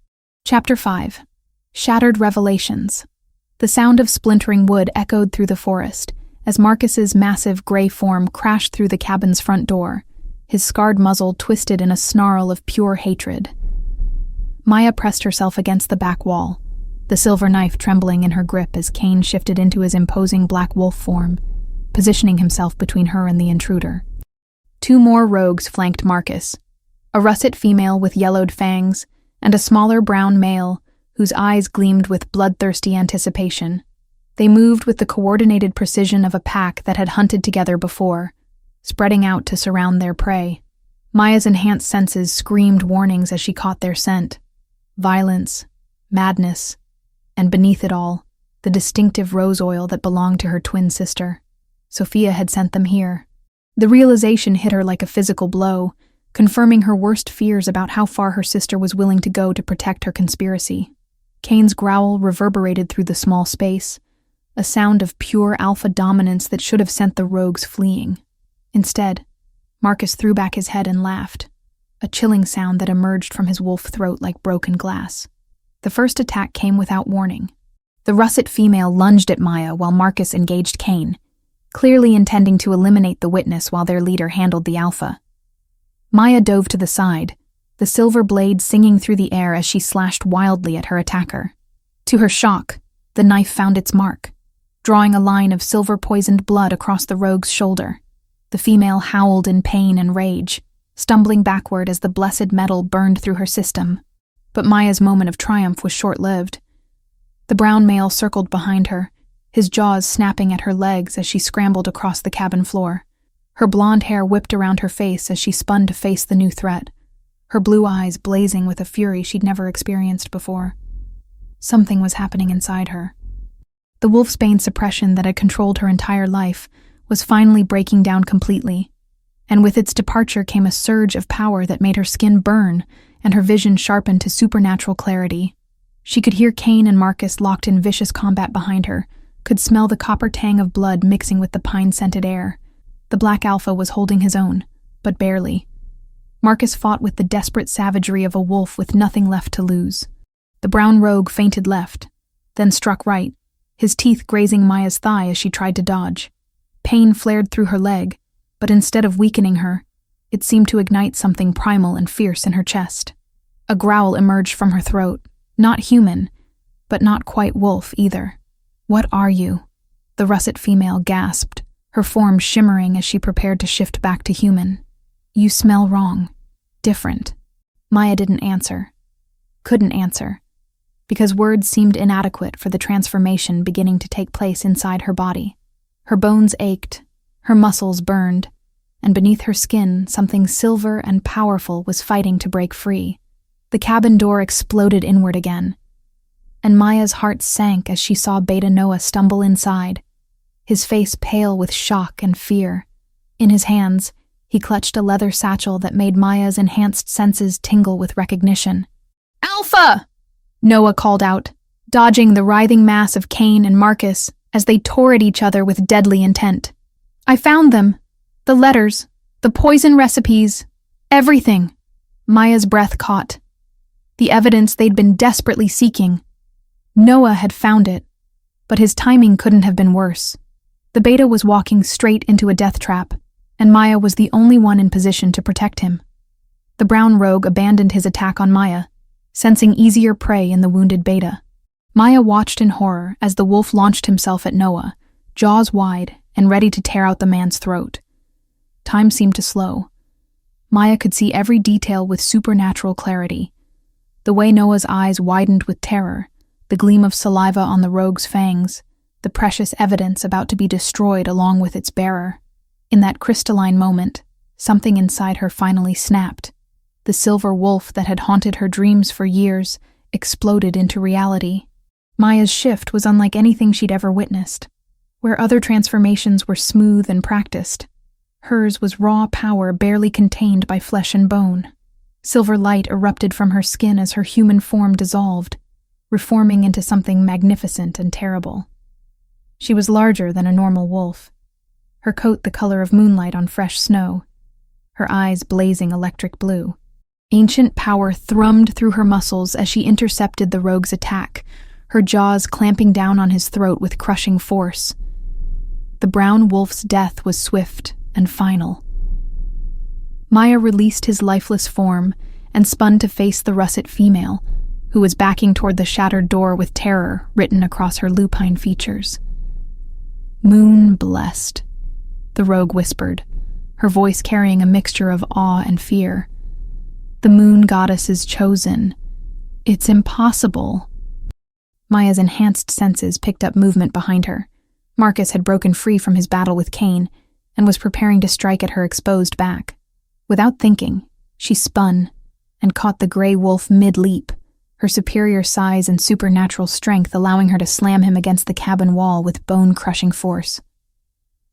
Chapter 5. Shattered Revelations. The sound of splintering wood echoed through the forest as Marcus's massive gray form crashed through the cabin's front door, his scarred muzzle twisted in a snarl of pure hatred. Maya pressed herself against the back wall, the silver knife trembling in her grip as Kane shifted into his imposing black wolf form, positioning himself between her and the intruder. 2 more rogues flanked Marcus, a russet female with yellowed fangs, and a smaller brown male whose eyes gleamed with bloodthirsty anticipation. They moved with the coordinated precision of a pack that had hunted together before, spreading out to surround their prey. Maya's enhanced senses screamed warnings as she caught their scent. Violence, madness, and beneath it all, the distinctive rose oil that belonged to her twin sister. Sophia had sent them here. The realization hit her like a physical blow, confirming her worst fears about how far her sister was willing to go to protect her conspiracy. Kane's growl reverberated through the small space, a sound of pure alpha dominance that should have sent the rogues fleeing. Instead, Marcus threw back his head and laughed, a chilling sound that emerged from his wolf throat like broken glass. The first attack came without warning. The russet female lunged at Maya while Marcus engaged Kane, clearly intending to eliminate the witness while their leader handled the alpha. Maya dove to the side, the silver blade singing through the air as she slashed wildly at her attacker. To her shock, the knife found its mark, drawing a line of silver-poisoned blood across the rogue's shoulder. The female howled in pain and rage, stumbling backward as the blessed metal burned through her system. But Maya's moment of triumph was short-lived. The brown male circled behind her, his jaws snapping at her legs as she scrambled across the cabin floor. Her blonde hair whipped around her face as she spun to face the new threat, her blue eyes blazing with a fury she'd never experienced before. Something was happening inside her. The wolfsbane suppression that had controlled her entire life was finally breaking down completely, and with its departure came a surge of power that made her skin burn and her vision sharpen to supernatural clarity. She could hear Cain and Marcus locked in vicious combat behind her, could smell the copper tang of blood mixing with the pine-scented air. The Black Alpha was holding his own, but barely. Marcus fought with the desperate savagery of a wolf with nothing left to lose. The brown rogue feinted left, then struck right, his teeth grazing Maya's thigh as she tried to dodge. Pain flared through her leg, but instead of weakening her, it seemed to ignite something primal and fierce in her chest. A growl emerged from her throat, not human, but not quite wolf either. "What are you?" the russet female gasped, her form shimmering as she prepared to shift back to human. "You smell wrong. Different." Maya didn't answer. Couldn't answer, because words seemed inadequate for the transformation beginning to take place inside her body. Her bones ached, her muscles burned, and beneath her skin something silver and powerful was fighting to break free. The cabin door exploded inward again, and Maya's heart sank as she saw Beta Noah stumble inside, his face pale with shock and fear. In his hands, he clutched a leather satchel that made Maya's enhanced senses tingle with recognition. "Alpha!" Noah called out, dodging the writhing mass of Cain and Marcus as they tore at each other with deadly intent. "I found them. The letters, the poison recipes, everything." Maya's breath caught. The evidence they'd been desperately seeking. Noah had found it, but his timing couldn't have been worse. The Beta was walking straight into a death trap, and Maya was the only one in position to protect him. The brown rogue abandoned his attack on Maya, sensing easier prey in the wounded Beta. Maya watched in horror as the wolf launched himself at Noah, jaws wide and ready to tear out the man's throat. Time seemed to slow. Maya could see every detail with supernatural clarity. The way Noah's eyes widened with terror, the gleam of saliva on the rogue's fangs, the precious evidence about to be destroyed along with its bearer. In that crystalline moment, something inside her finally snapped. The silver wolf that had haunted her dreams for years exploded into reality. Maya's shift was unlike anything she'd ever witnessed. Where other transformations were smooth and practiced, hers was raw power barely contained by flesh and bone. Silver light erupted from her skin as her human form dissolved, reforming into something magnificent and terrible. She was larger than a normal wolf, her coat the color of moonlight on fresh snow, her eyes blazing electric blue. Ancient power thrummed through her muscles as she intercepted the rogue's attack, her jaws clamping down on his throat with crushing force. The brown wolf's death was swift and final. Maya released his lifeless form and spun to face the russet female, who was backing toward the shattered door with terror written across her lupine features. "Moon blessed," the rogue whispered, her voice carrying a mixture of awe and fear. "The moon goddess is chosen. It's impossible." Maya's enhanced senses picked up movement behind her. Marcus had broken free from his battle with Cain and was preparing to strike at her exposed back. Without thinking, she spun and caught the gray wolf mid-leap, her superior size and supernatural strength allowing her to slam him against the cabin wall with bone-crushing force.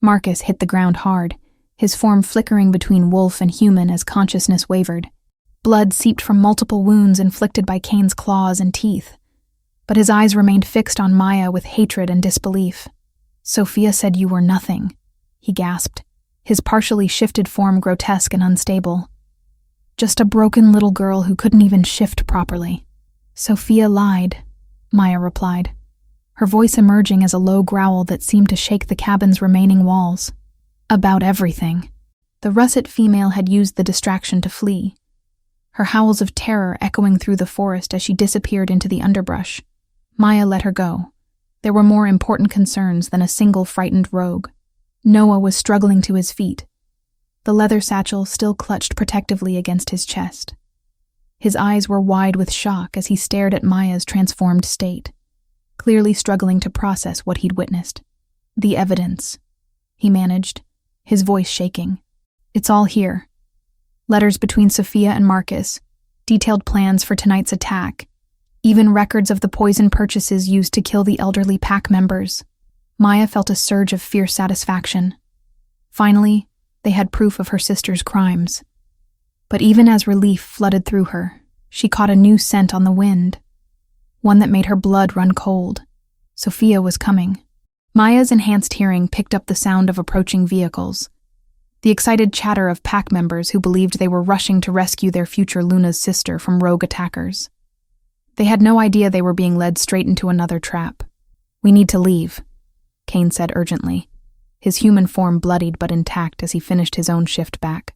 Marcus hit the ground hard, his form flickering between wolf and human as consciousness wavered. Blood seeped from multiple wounds inflicted by Cain's claws and teeth, but his eyes remained fixed on Maya with hatred and disbelief. "Sophia said you were nothing," he gasped, his partially shifted form grotesque and unstable. "Just a broken little girl who couldn't even shift properly." "Sophia lied," Maya replied, her voice emerging as a low growl that seemed to shake the cabin's remaining walls. "About everything." The russet female had used the distraction to flee, her howls of terror echoing through the forest as she disappeared into the underbrush. Maya let her go. There were more important concerns than a single frightened rogue. Noah was struggling to his feet, the leather satchel still clutched protectively against his chest. His eyes were wide with shock as he stared at Maya's transformed state, clearly struggling to process what he'd witnessed. "The evidence," he managed, his voice shaking. "It's all here. Letters between Sophia and Marcus, detailed plans for tonight's attack, even records of the poison purchases used to kill the elderly pack members." Maya felt a surge of fierce satisfaction. Finally, they had proof of her sister's crimes. But even as relief flooded through her, she caught a new scent on the wind, one that made her blood run cold. Sophia was coming. Maya's enhanced hearing picked up the sound of approaching vehicles, the excited chatter of pack members who believed they were rushing to rescue their future Luna's sister from rogue attackers. They had no idea they were being led straight into another trap. "We need to leave," Kane said urgently, his human form bloodied but intact as he finished his own shift back.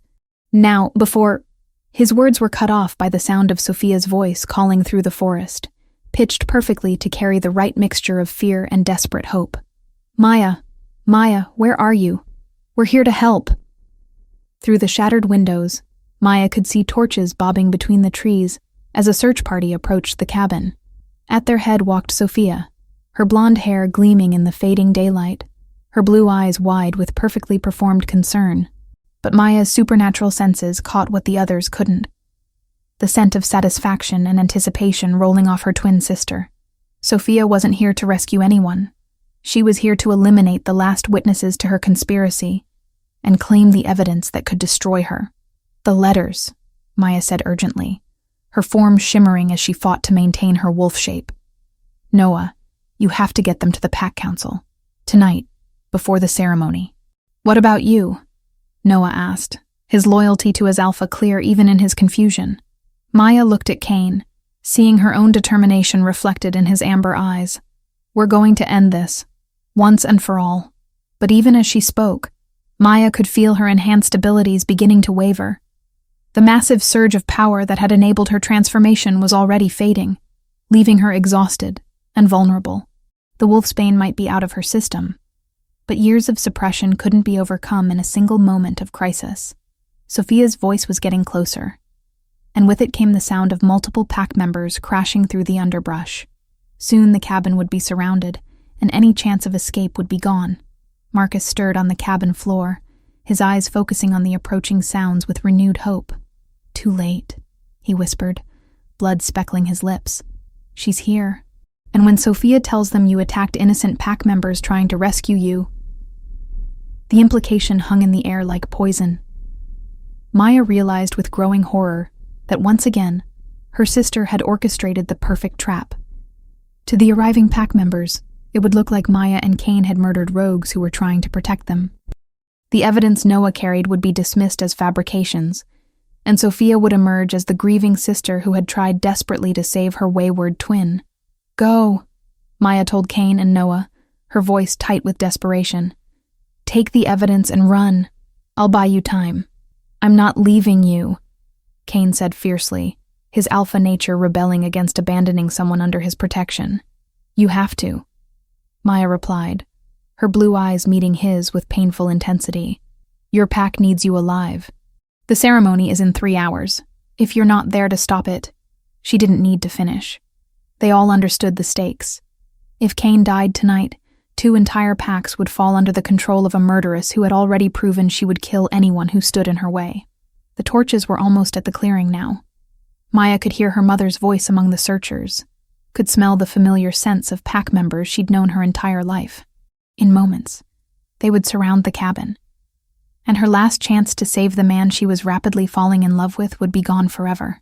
"Now, before—" His words were cut off by the sound of Sophia's voice calling through the forest, pitched perfectly to carry the right mixture of fear and desperate hope. Maya, where are you? We're here to help." Through the shattered windows, Maya could see torches bobbing between the trees as a search party approached the cabin. At their head walked Sophia, her blonde hair gleaming in the fading daylight, her blue eyes wide with perfectly performed concern. But Maya's supernatural senses caught what the others couldn't. The scent of satisfaction and anticipation rolling off her twin sister. Sophia wasn't here to rescue anyone. She was here to eliminate the last witnesses to her conspiracy and claim the evidence that could destroy her. "The letters," Maya said urgently, her form shimmering as she fought to maintain her wolf shape. "Noah, you have to get them to the Pack Council. Tonight, before the ceremony." "What about you?" Noah asked, his loyalty to his alpha clear even in his confusion. Maya looked at Kane, seeing her own determination reflected in his amber eyes. "We're going to end this, once and for all." But even as she spoke, Maya could feel her enhanced abilities beginning to waver. The massive surge of power that had enabled her transformation was already fading, leaving her exhausted and vulnerable. The wolfsbane might be out of her system, but years of suppression couldn't be overcome in a single moment of crisis. Sophia's voice was getting closer, and with it came the sound of multiple pack members crashing through the underbrush. Soon the cabin would be surrounded, and any chance of escape would be gone. Marcus stirred on the cabin floor, his eyes focusing on the approaching sounds with renewed hope. "Too late," he whispered, blood speckling his lips. "She's here. And when Sophia tells them you attacked innocent pack members trying to rescue you..." The implication hung in the air like poison. Maya realized with growing horror that once again, her sister had orchestrated the perfect trap. To the arriving pack members, it would look like Maya and Kane had murdered rogues who were trying to protect them. The evidence Noah carried would be dismissed as fabrications, and Sophia would emerge as the grieving sister who had tried desperately to save her wayward twin. "Go," Maya told Kane and Noah, her voice tight with desperation. "Take the evidence and run. I'll buy you time." "I'm not leaving you," Kane said fiercely, his alpha nature rebelling against abandoning someone under his protection. "You have to," Maya replied, her blue eyes meeting his with painful intensity. "Your pack needs you alive. The ceremony is in 3 hours. If you're not there to stop it..." She didn't need to finish. They all understood the stakes. If Kane died tonight, 2 entire packs would fall under the control of a murderess who had already proven she would kill anyone who stood in her way. The torches were almost at the clearing now. Maya could hear her mother's voice among the searchers, could smell the familiar scents of pack members she'd known her entire life. In moments, they would surround the cabin, and her last chance to save the man she was rapidly falling in love with would be gone forever.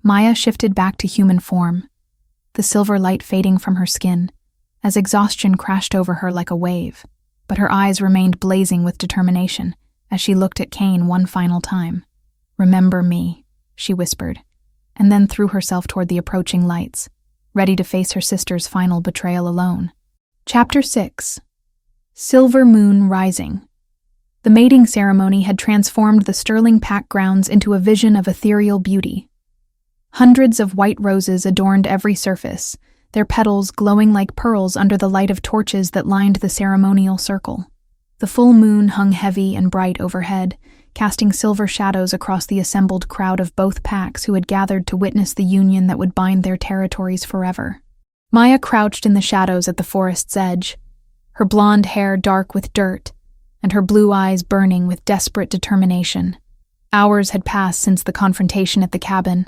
Maya shifted back to human form, the silver light fading from her skin, as exhaustion crashed over her like a wave, but her eyes remained blazing with determination as she looked at Kane one final time. "Remember me," she whispered, and then threw herself toward the approaching lights, ready to face her sister's final betrayal alone. Chapter 6. Silver Moon Rising. The mating ceremony had transformed the sterling pack grounds into a vision of ethereal beauty. Hundreds of white roses adorned every surface, their petals glowing like pearls under the light of torches that lined the ceremonial circle. The full moon hung heavy and bright overhead, casting silver shadows across the assembled crowd of both packs who had gathered to witness the union that would bind their territories forever. Maya crouched in the shadows at the forest's edge, her blonde hair dark with dirt, and her blue eyes burning with desperate determination. Hours had passed since the confrontation at the cabin,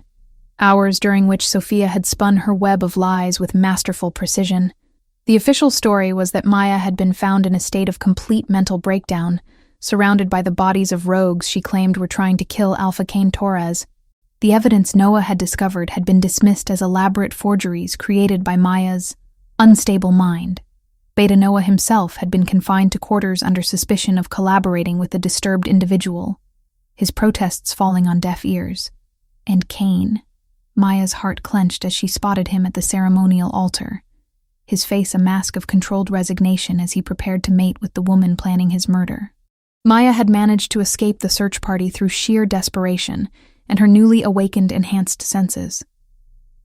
hours during which Sophia had spun her web of lies with masterful precision. The official story was that Maya had been found in a state of complete mental breakdown, surrounded by the bodies of rogues she claimed were trying to kill Alpha Cain Torres. The evidence Noah had discovered had been dismissed as elaborate forgeries created by Maya's unstable mind. Beta Noah himself had been confined to quarters under suspicion of collaborating with the disturbed individual, his protests falling on deaf ears. And Cain. Maya's heart clenched as she spotted him at the ceremonial altar, his face a mask of controlled resignation as he prepared to mate with the woman planning his murder. Maya had managed to escape the search party through sheer desperation and her newly awakened enhanced senses.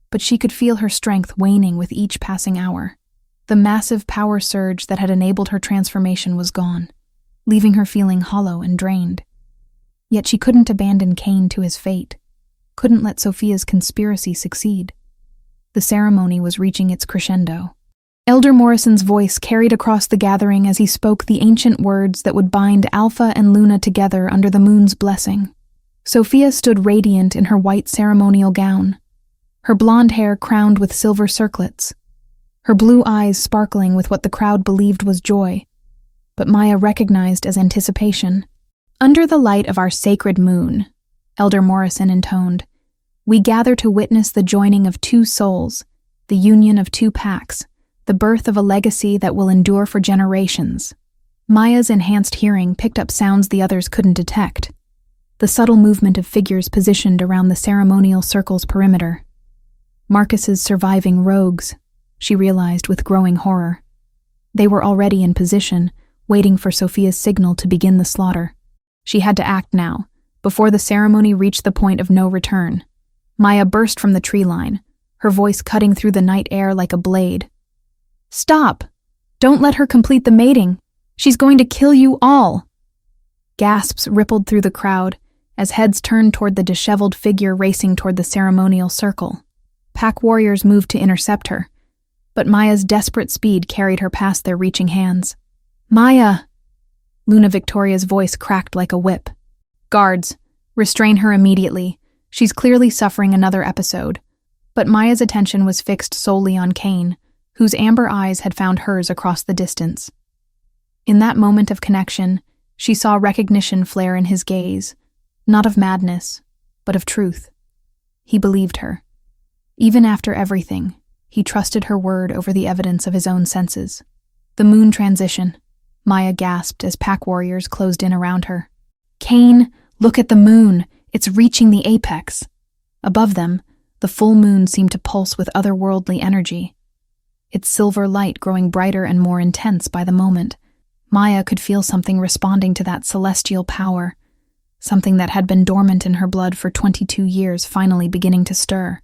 But she could feel her strength waning with each passing hour. The massive power surge that had enabled her transformation was gone, leaving her feeling hollow and drained. Yet she couldn't abandon Cain to his fate, couldn't let Sophia's conspiracy succeed. The ceremony was reaching its crescendo. Elder Morrison's voice carried across the gathering as he spoke the ancient words that would bind Alpha and Luna together under the moon's blessing. Sophia stood radiant in her white ceremonial gown, her blonde hair crowned with silver circlets, her blue eyes sparkling with what the crowd believed was joy, but Maya recognized as anticipation. "Under the light of our sacred moon," Elder Morrison intoned, "we gather to witness the joining of two souls, the union of two packs, the birth of a legacy that will endure for generations." Maya's enhanced hearing picked up sounds the others couldn't detect, the subtle movement of figures positioned around the ceremonial circle's perimeter. Marcus's surviving rogues, she realized with growing horror. They were already in position, waiting for Sophia's signal to begin the slaughter. She had to act now, before the ceremony reached the point of no return. Maya burst from the tree line, her voice cutting through the night air like a blade. "Stop! Don't let her complete the mating! She's going to kill you all!" Gasps rippled through the crowd as heads turned toward the disheveled figure racing toward the ceremonial circle. Pack warriors moved to intercept her, but Maya's desperate speed carried her past their reaching hands. "Maya!" Luna Victoria's voice cracked like a whip. "Guards, restrain her immediately. She's clearly suffering another episode." But Maya's attention was fixed solely on Cain, whose amber eyes had found hers across the distance. In that moment of connection, she saw recognition flare in his gaze, not of madness, but of truth. He believed her. Even after everything, he trusted her word over the evidence of his own senses. "The moon transition," Maya gasped as pack warriors closed in around her. "Cain, look at the moon! It's reaching the apex." Above them, the full moon seemed to pulse with otherworldly energy, its silver light growing brighter and more intense by the moment. Maya could feel something responding to that celestial power, something that had been dormant in her blood for 22 years finally beginning to stir.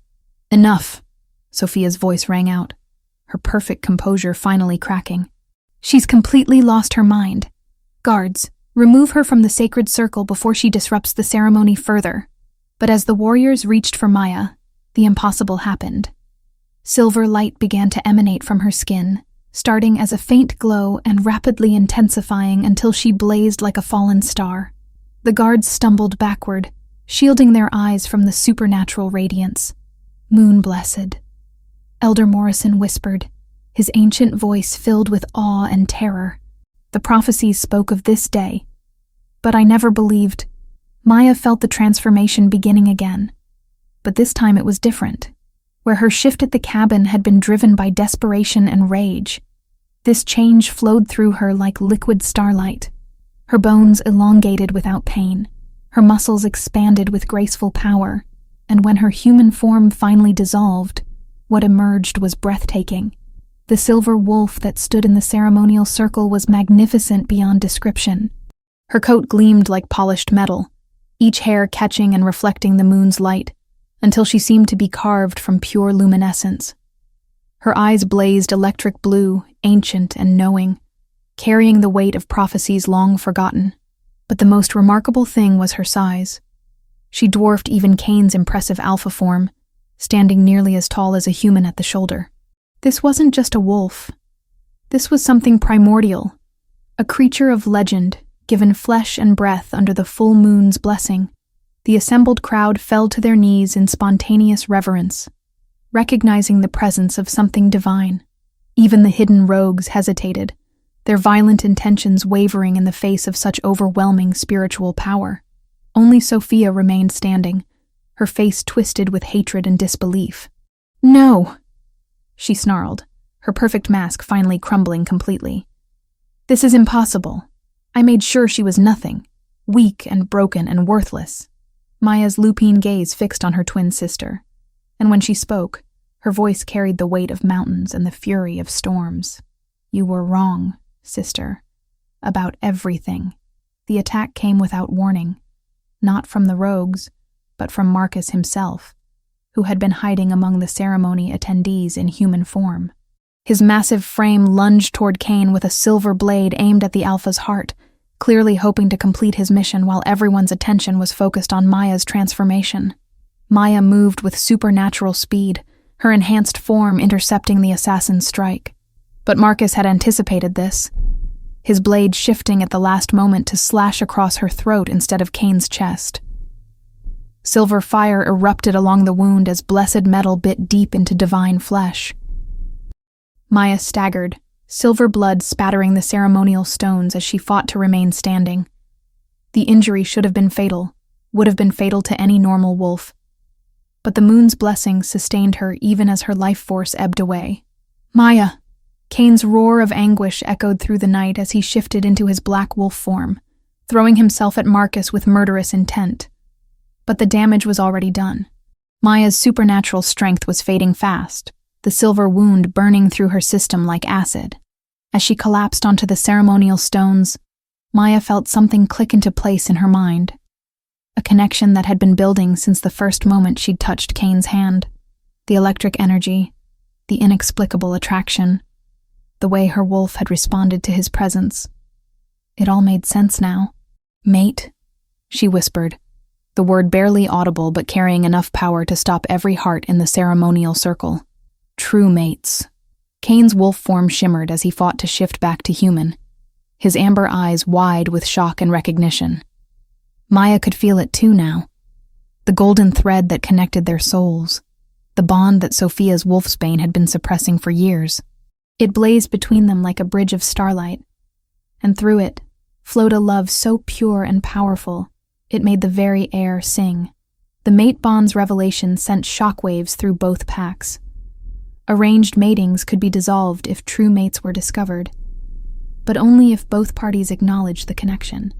"Enough," Sophia's voice rang out, her perfect composure finally cracking. "She's completely lost her mind. Guards, remove her from the sacred circle before she disrupts the ceremony further." But as the warriors reached for Maya, the impossible happened. Silver light began to emanate from her skin, starting as a faint glow and rapidly intensifying until she blazed like a fallen star. The guards stumbled backward, shielding their eyes from the supernatural radiance. "Moon blessed," Elder Morrison whispered, his ancient voice filled with awe and terror. "The prophecies spoke of this day. But I never believed." Maya felt the transformation beginning again. But this time it was different. Where her shift at the cabin had been driven by desperation and rage, this change flowed through her like liquid starlight. Her bones elongated without pain, her muscles expanded with graceful power, and when her human form finally dissolved, what emerged was breathtaking. The silver wolf that stood in the ceremonial circle was magnificent beyond description. Her coat gleamed like polished metal, each hair catching and reflecting the moon's light, until she seemed to be carved from pure luminescence. Her eyes blazed electric blue, ancient and knowing, carrying the weight of prophecies long forgotten. But the most remarkable thing was her size. She dwarfed even Cain's impressive alpha form, standing nearly as tall as a human at the shoulder. This wasn't just a wolf. This was something primordial, a creature of legend, given flesh and breath under the full moon's blessing. The assembled crowd fell to their knees in spontaneous reverence, recognizing the presence of something divine. Even the hidden rogues hesitated, their violent intentions wavering in the face of such overwhelming spiritual power. Only Sophia remained standing, her face twisted with hatred and disbelief. "No!" she snarled, her perfect mask finally crumbling completely. "This is impossible. I made sure she was nothing, weak and broken and worthless." Maya's lupine gaze fixed on her twin sister, and when she spoke, her voice carried the weight of mountains and the fury of storms. "You were wrong, sister, about everything. The attack came without warning, not from the rogues, but from Marcus himself, who had been hiding among the ceremony attendees in human form." His massive frame lunged toward Cain with a silver blade aimed at the Alpha's heart, clearly hoping to complete his mission while everyone's attention was focused on Maya's transformation. Maya moved with supernatural speed, her enhanced form intercepting the assassin's strike. But Marcus had anticipated this, his blade shifting at the last moment to slash across her throat instead of Cain's chest. Silver fire erupted along the wound as blessed metal bit deep into divine flesh. Maya staggered, silver blood spattering the ceremonial stones as she fought to remain standing. The injury should have been fatal, would have been fatal to any normal wolf. But the moon's blessing sustained her even as her life force ebbed away. "Maya!" Cain's roar of anguish echoed through the night as he shifted into his black wolf form, throwing himself at Marcus with murderous intent. But the damage was already done. Maya's supernatural strength was fading fast, the silver wound burning through her system like acid. As she collapsed onto the ceremonial stones, Maya felt something click into place in her mind. A connection that had been building since the first moment she'd touched Cain's hand. The electric energy, the inexplicable attraction, the way her wolf had responded to his presence. It all made sense now. "Mate," she whispered, the word barely audible but carrying enough power to stop every heart in the ceremonial circle. True mates. Cain's wolf form shimmered as he fought to shift back to human, his amber eyes wide with shock and recognition. Maya could feel it too now. The golden thread that connected their souls, the bond that Sophia's wolfsbane had been suppressing for years. It blazed between them like a bridge of starlight, and through it flowed a love so pure and powerful it made the very air sing. The mate bond's revelation sent shockwaves through both packs. Arranged matings could be dissolved if true mates were discovered, but only if both parties acknowledged the connection.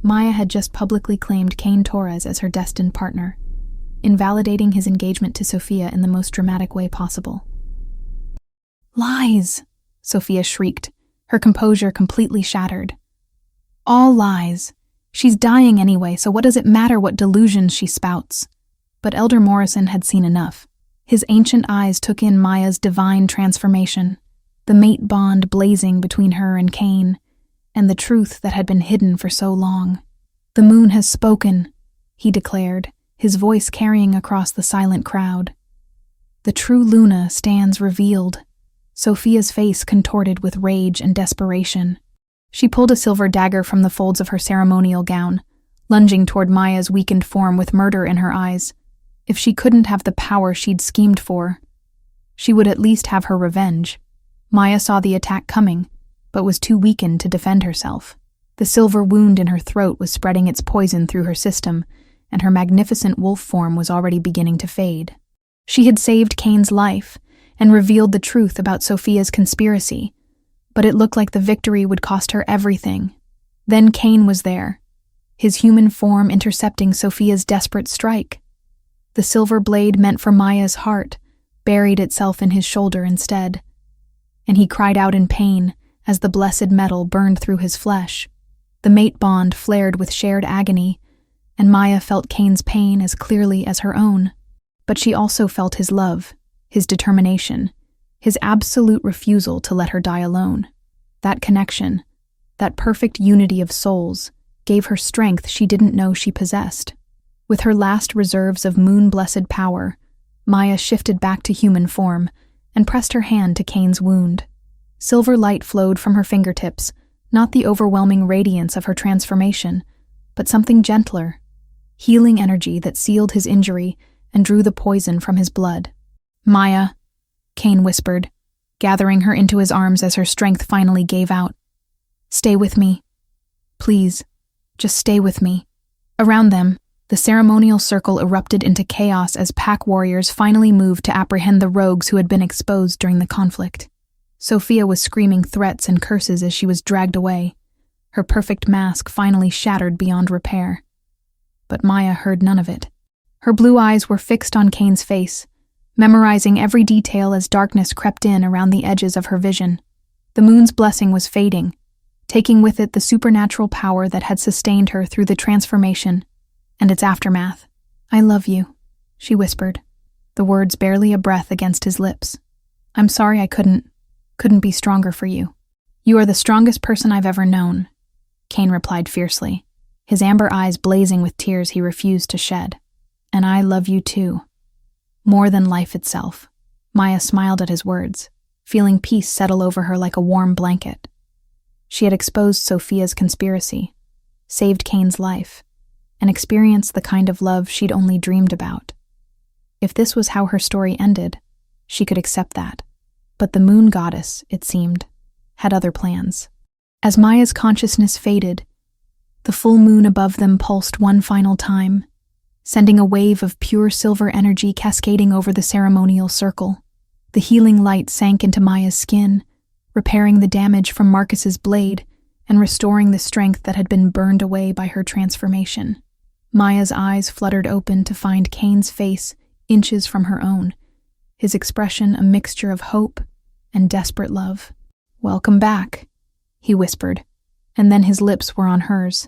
Maya had just publicly claimed Cain Torres as her destined partner, invalidating his engagement to Sophia in the most dramatic way possible. "Lies!" Sophia shrieked, her composure completely shattered. "All lies. She's dying anyway, so what does it matter what delusions she spouts?" But Elder Morrison had seen enough. His ancient eyes took in Maya's divine transformation, the mate bond blazing between her and Cain, and the truth that had been hidden for so long. "The moon has spoken," he declared, his voice carrying across the silent crowd. "The true Luna stands revealed." Sophia's face contorted with rage and desperation. She pulled a silver dagger from the folds of her ceremonial gown, lunging toward Maya's weakened form with murder in her eyes. If she couldn't have the power she'd schemed for, she would at least have her revenge. Maya saw the attack coming, but was too weakened to defend herself. The silver wound in her throat was spreading its poison through her system, and her magnificent wolf form was already beginning to fade. She had saved Cain's life and revealed the truth about Sophia's conspiracy, but it looked like the victory would cost her everything. Then Cain was there, his human form intercepting Sophia's desperate strike. The silver blade meant for Maya's heart buried itself in his shoulder instead, and he cried out in pain as the blessed metal burned through his flesh. The mate bond flared with shared agony, and Maya felt Cain's pain as clearly as her own. But she also felt his love, his determination, his absolute refusal to let her die alone. That connection, that perfect unity of souls, gave her strength she didn't know she possessed. With her last reserves of moon-blessed power, Maya shifted back to human form and pressed her hand to Cain's wound. Silver light flowed from her fingertips, not the overwhelming radiance of her transformation, but something gentler, healing energy that sealed his injury and drew the poison from his blood. "Maya," Cain whispered, gathering her into his arms as her strength finally gave out. "Stay with me. Please, just stay with me." Around them, the ceremonial circle erupted into chaos as pack warriors finally moved to apprehend the rogues who had been exposed during the conflict. Sophia was screaming threats and curses as she was dragged away, her perfect mask finally shattered beyond repair. But Maya heard none of it. Her blue eyes were fixed on Kane's face, memorizing every detail as darkness crept in around the edges of her vision. The moon's blessing was fading, taking with it the supernatural power that had sustained her through the transformation and its aftermath. "I love you," she whispered, the words barely a breath against his lips. "I'm sorry I couldn't be stronger for you." "You are the strongest person I've ever known," Kane replied fiercely, his amber eyes blazing with tears he refused to shed. "And I love you too. More than life itself." Maya smiled at his words, feeling peace settle over her like a warm blanket. She had exposed Sophia's conspiracy, saved Kane's life, and experienced the kind of love she'd only dreamed about. If this was how her story ended, she could accept that. But the moon goddess, it seemed, had other plans. As Maya's consciousness faded, the full moon above them pulsed one final time, sending a wave of pure silver energy cascading over the ceremonial circle. The healing light sank into Maya's skin, repairing the damage from Marcus's blade and restoring the strength that had been burned away by her transformation. Maya's eyes fluttered open to find Kane's face inches from her own, his expression a mixture of hope and desperate love. "Welcome back," he whispered, and then his lips were on hers,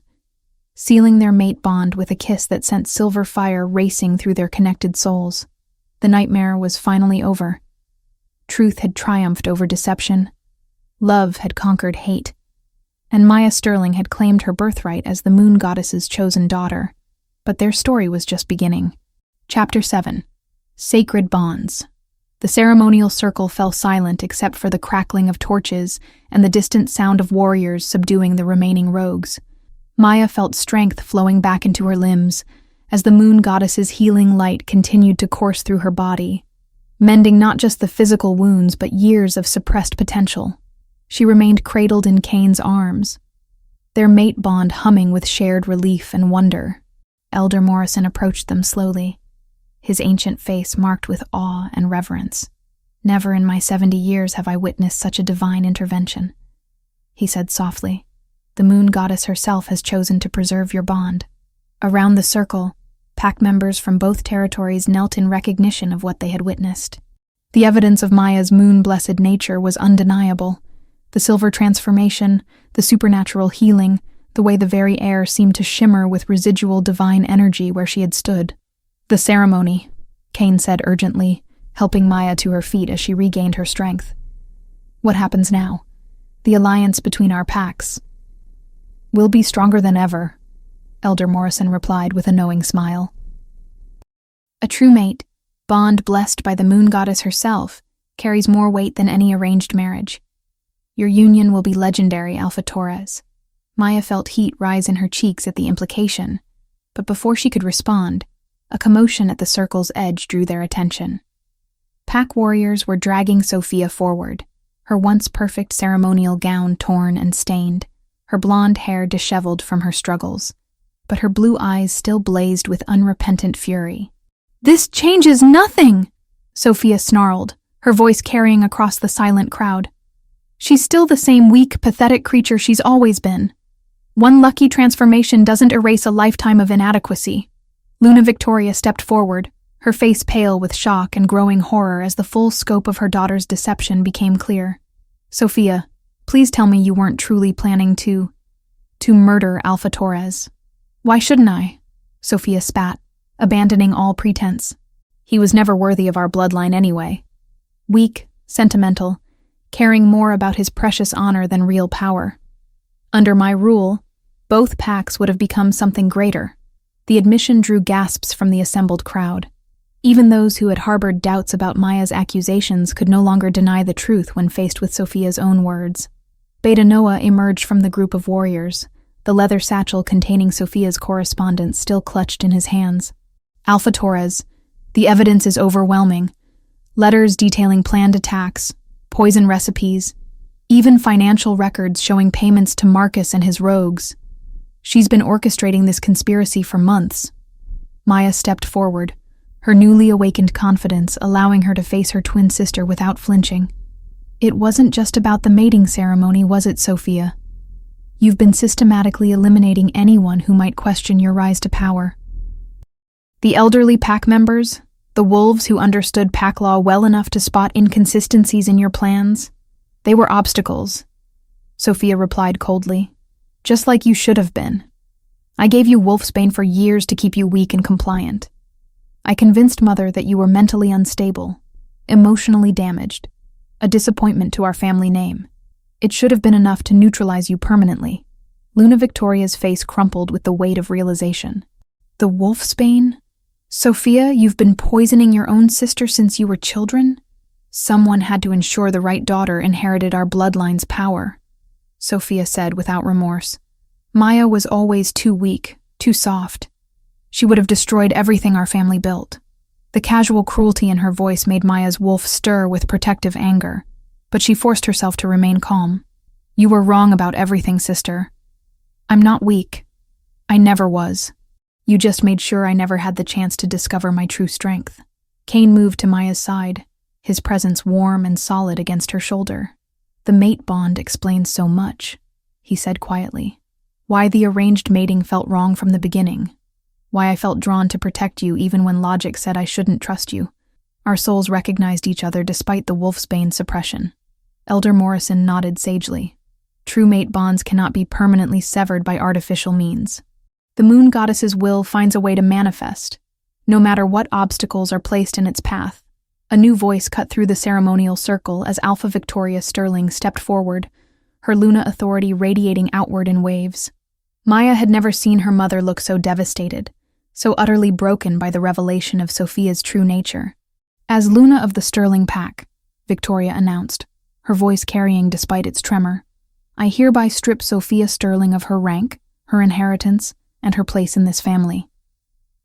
sealing their mate bond with a kiss that sent silver fire racing through their connected souls. The nightmare was finally over. Truth had triumphed over deception. Love had conquered hate. And Maya Sterling had claimed her birthright as the moon goddess's chosen daughter. But their story was just beginning. Chapter 7. Sacred Bonds. The ceremonial circle fell silent except for the crackling of torches and the distant sound of warriors subduing the remaining rogues. Maya felt strength flowing back into her limbs as the moon goddess's healing light continued to course through her body, mending not just the physical wounds but years of suppressed potential. She remained cradled in Kane's arms, their mate bond humming with shared relief and wonder. Elder Morrison approached them slowly, his ancient face marked with awe and reverence. "Never in my 70 years have I witnessed such a divine intervention," he said softly. "The moon goddess herself has chosen to preserve your bond." Around the circle, pack members from both territories knelt in recognition of what they had witnessed. The evidence of Maya's moon-blessed nature was undeniable. The silver transformation, the supernatural healing, the way the very air seemed to shimmer with residual divine energy where she had stood. "The ceremony," Kane said urgently, helping Maya to her feet as she regained her strength. "What happens now? The alliance between our packs." "We'll be stronger than ever," Elder Morrison replied with a knowing smile. "A true mate, bond blessed by the moon goddess herself, carries more weight than any arranged marriage. Your union will be legendary, Alpha Torres." Maya felt heat rise in her cheeks at the implication, but before she could respond, a commotion at the circle's edge drew their attention. Pack warriors were dragging Sophia forward, her once perfect ceremonial gown torn and stained, her blonde hair disheveled from her struggles, but her blue eyes still blazed with unrepentant fury. "This changes nothing!" Sophia snarled, her voice carrying across the silent crowd. "She's still the same weak, pathetic creature she's always been. One lucky transformation doesn't erase a lifetime of inadequacy." Luna Victoria stepped forward, her face pale with shock and growing horror as the full scope of her daughter's deception became clear. "Sophia, please tell me you weren't truly planning to murder Alpha Torres." "Why shouldn't I?" Sophia spat, abandoning all pretense. "He was never worthy of our bloodline anyway. Weak, sentimental, caring more about his precious honor than real power. Under my rule, both packs would have become something greater." The admission drew gasps from the assembled crowd. Even those who had harbored doubts about Maya's accusations could no longer deny the truth when faced with Sophia's own words. Beta Noah emerged from the group of warriors, the leather satchel containing Sophia's correspondence still clutched in his hands. "Alpha Torres, the evidence is overwhelming. Letters detailing planned attacks, poison recipes, even financial records showing payments to Marcus and his rogues. She's been orchestrating this conspiracy for months. Maya stepped forward, her newly awakened confidence allowing her to face her twin sister without flinching. It wasn't just about the mating ceremony, was it, Sophia? You've been systematically eliminating anyone who might question your rise to power. The elderly pack members, the wolves who understood pack law well enough to spot inconsistencies in your plans, they were obstacles, Sophia replied coldly. Just like you should have been. I gave you wolfsbane for years to keep you weak and compliant. I convinced Mother that you were mentally unstable, emotionally damaged, a disappointment to our family name. It should have been enough to neutralize you permanently. Luna Victoria's face crumpled with the weight of realization. The wolfsbane? Sophia, you've been poisoning your own sister since you were children? Someone had to ensure the right daughter inherited our bloodline's power, Sophia said without remorse. Maya was always too weak, too soft. She would have destroyed everything our family built. The casual cruelty in her voice made Maya's wolf stir with protective anger, but she forced herself to remain calm. You were wrong about everything, sister. I'm not weak. I never was. You just made sure I never had the chance to discover my true strength. Kane moved to Maya's side, his presence warm and solid against her shoulder. The mate bond explains so much, he said quietly. Why the arranged mating felt wrong from the beginning. Why I felt drawn to protect you even when logic said I shouldn't trust you. Our souls recognized each other despite the wolfsbane suppression. Elder Morrison nodded sagely. True mate bonds cannot be permanently severed by artificial means. The moon goddess's will finds a way to manifest, no matter what obstacles are placed in its path. A new voice cut through the ceremonial circle as Alpha Victoria Sterling stepped forward, her Luna authority radiating outward in waves. Maya had never seen her mother look so devastated, so utterly broken by the revelation of Sophia's true nature. As Luna of the Sterling Pack, Victoria announced, her voice carrying despite its tremor, I hereby strip Sophia Sterling of her rank, her inheritance, and her place in this family.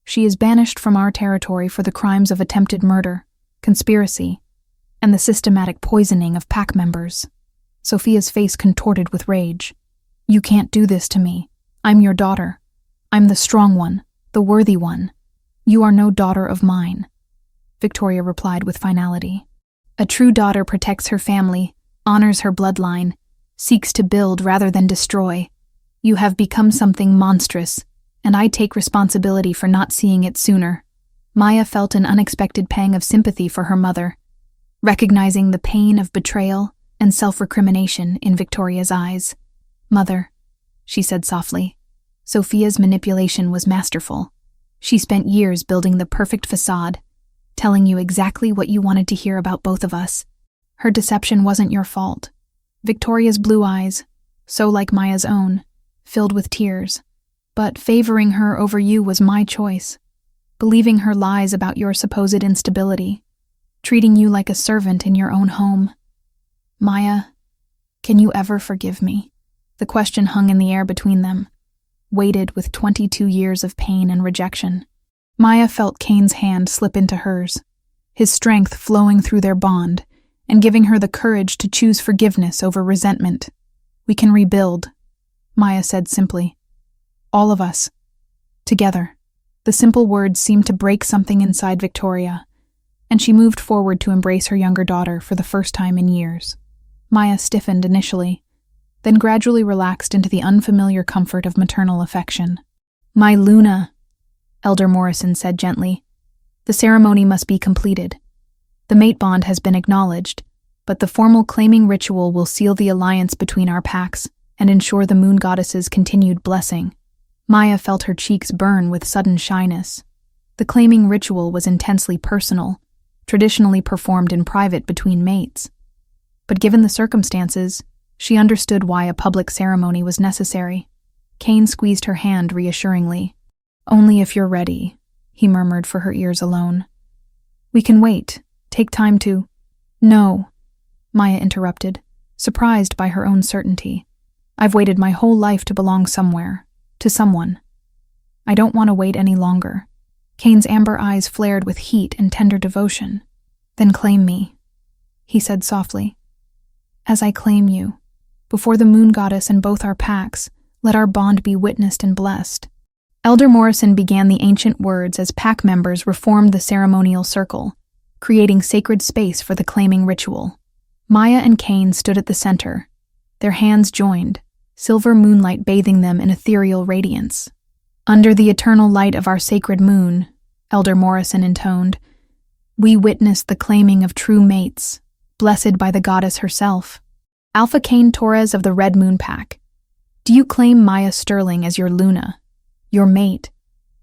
She is banished from our territory for the crimes of attempted murder, conspiracy, and the systematic poisoning of pack members. Sophia's face contorted with rage. You can't do this to me. I'm your daughter. I'm the strong one, the worthy one. You are no daughter of mine, Victoria replied with finality. A true daughter protects her family, honors her bloodline, seeks to build rather than destroy. You have become something monstrous, and I take responsibility for not seeing it sooner. Maya felt an unexpected pang of sympathy for her mother, recognizing the pain of betrayal and self-recrimination in Victoria's eyes. Mother, she said softly. Sophia's manipulation was masterful. She spent years building the perfect facade, telling you exactly what you wanted to hear about both of us. Her deception wasn't your fault. Victoria's blue eyes, so like Maya's own, filled with tears. But favoring her over you was my choice. Believing her lies about your supposed instability, treating you like a servant in your own home. Maya, can you ever forgive me? The question hung in the air between them, weighted with 22 years of pain and rejection. Maya felt Kane's hand slip into hers, his strength flowing through their bond and giving her the courage to choose forgiveness over resentment. We can rebuild, Maya said simply. All of us. Together. The simple words seemed to break something inside Victoria, and she moved forward to embrace her younger daughter for the first time in years. Maya stiffened initially, then gradually relaxed into the unfamiliar comfort of maternal affection. My Luna, Elder Morrison said gently. The ceremony must be completed. The mate bond has been acknowledged, but the formal claiming ritual will seal the alliance between our packs and ensure the moon goddess's continued blessing. Maya felt her cheeks burn with sudden shyness. The claiming ritual was intensely personal, traditionally performed in private between mates. But given the circumstances, she understood why a public ceremony was necessary. Kane squeezed her hand reassuringly. Only if you're ready, he murmured for her ears alone. We can wait. Take time to... No, Maya interrupted, surprised by her own certainty. I've waited my whole life to belong somewhere, to someone. I don't want to wait any longer. Kane's amber eyes flared with heat and tender devotion. Then claim me, he said softly. As I claim you, before the moon goddess and both our packs, let our bond be witnessed and blessed." Elder Morrison began the ancient words as pack members reformed the ceremonial circle, creating sacred space for the claiming ritual. Maya and Cain stood at the center, their hands joined, silver moonlight bathing them in ethereal radiance. "Under the eternal light of our sacred moon," Elder Morrison intoned, "we witness the claiming of true mates, blessed by the goddess herself. Alpha Cain Torres of the Red Moon Pack, do you claim Maya Sterling as your Luna, your mate,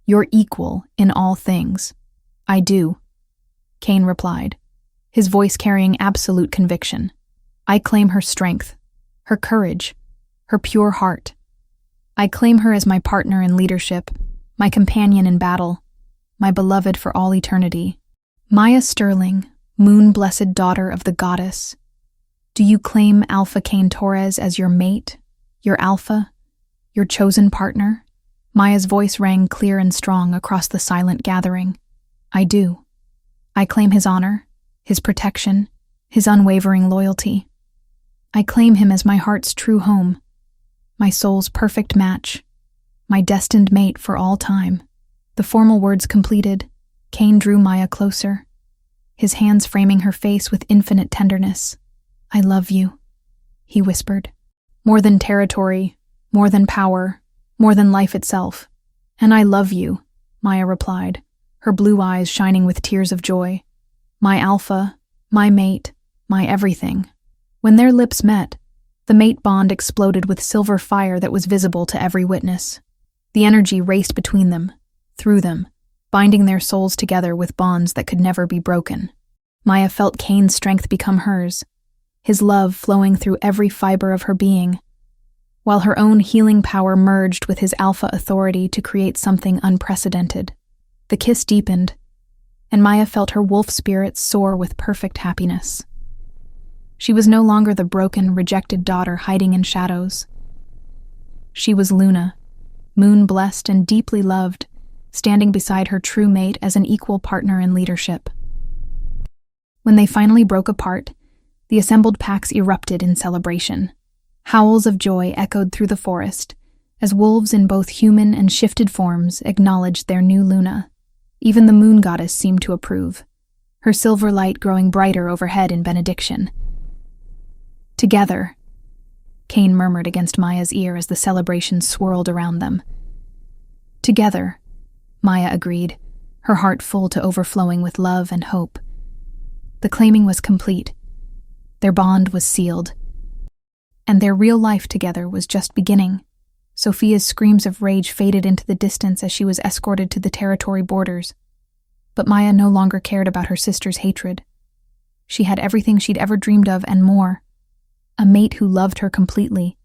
your equal in all things?" "I do," Cain replied, his voice carrying absolute conviction. "I claim her strength, her courage, her pure heart. I claim her as my partner in leadership, my companion in battle, my beloved for all eternity. Maya Sterling, moon-blessed daughter of the goddess, do you claim Alpha Cain Torres as your mate, your alpha, your chosen partner?" Maya's voice rang clear and strong across the silent gathering. "I do. I claim his honor, his protection, his unwavering loyalty. I claim him as my heart's true home, my soul's perfect match, my destined mate for all time." The formal words completed, Cain drew Maya closer, his hands framing her face with infinite tenderness. "I love you," he whispered. "More than territory, more than power, more than life itself." "And I love you," Maya replied, her blue eyes shining with tears of joy. "My alpha, my mate, my everything." When their lips met, the mate bond exploded with silver fire that was visible to every witness. The energy raced between them, through them, binding their souls together with bonds that could never be broken. Maya felt Cain's strength become hers, his love flowing through every fiber of her being, while her own healing power merged with his alpha authority to create something unprecedented. The kiss deepened, and Maya felt her wolf spirit soar with perfect happiness. She was no longer the broken, rejected daughter hiding in shadows. She was Luna, moon-blessed and deeply loved, standing beside her true mate as an equal partner in leadership. When they finally broke apart, the assembled packs erupted in celebration. Howls of joy echoed through the forest, as wolves in both human and shifted forms acknowledged their new Luna. Even the moon goddess seemed to approve, her silver light growing brighter overhead in benediction. "Together," Cain murmured against Maya's ear as the celebration swirled around them. "Together," Maya agreed, her heart full to overflowing with love and hope. The claiming was complete. Their bond was sealed. And their real life together was just beginning. Sophia's screams of rage faded into the distance as she was escorted to the territory borders. But Maya no longer cared about her sister's hatred. She had everything she'd ever dreamed of and more. A mate who loved her completely,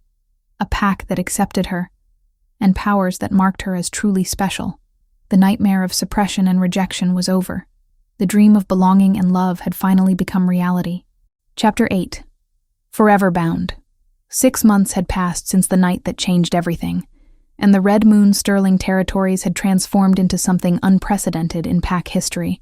a pack that accepted her, and powers that marked her as truly special. The nightmare of suppression and rejection was over. The dream of belonging and love had finally become reality. Chapter 8. Forever Bound. 6 months had passed since the night that changed everything, and the Red Moon Sterling territories had transformed into something unprecedented in pack history.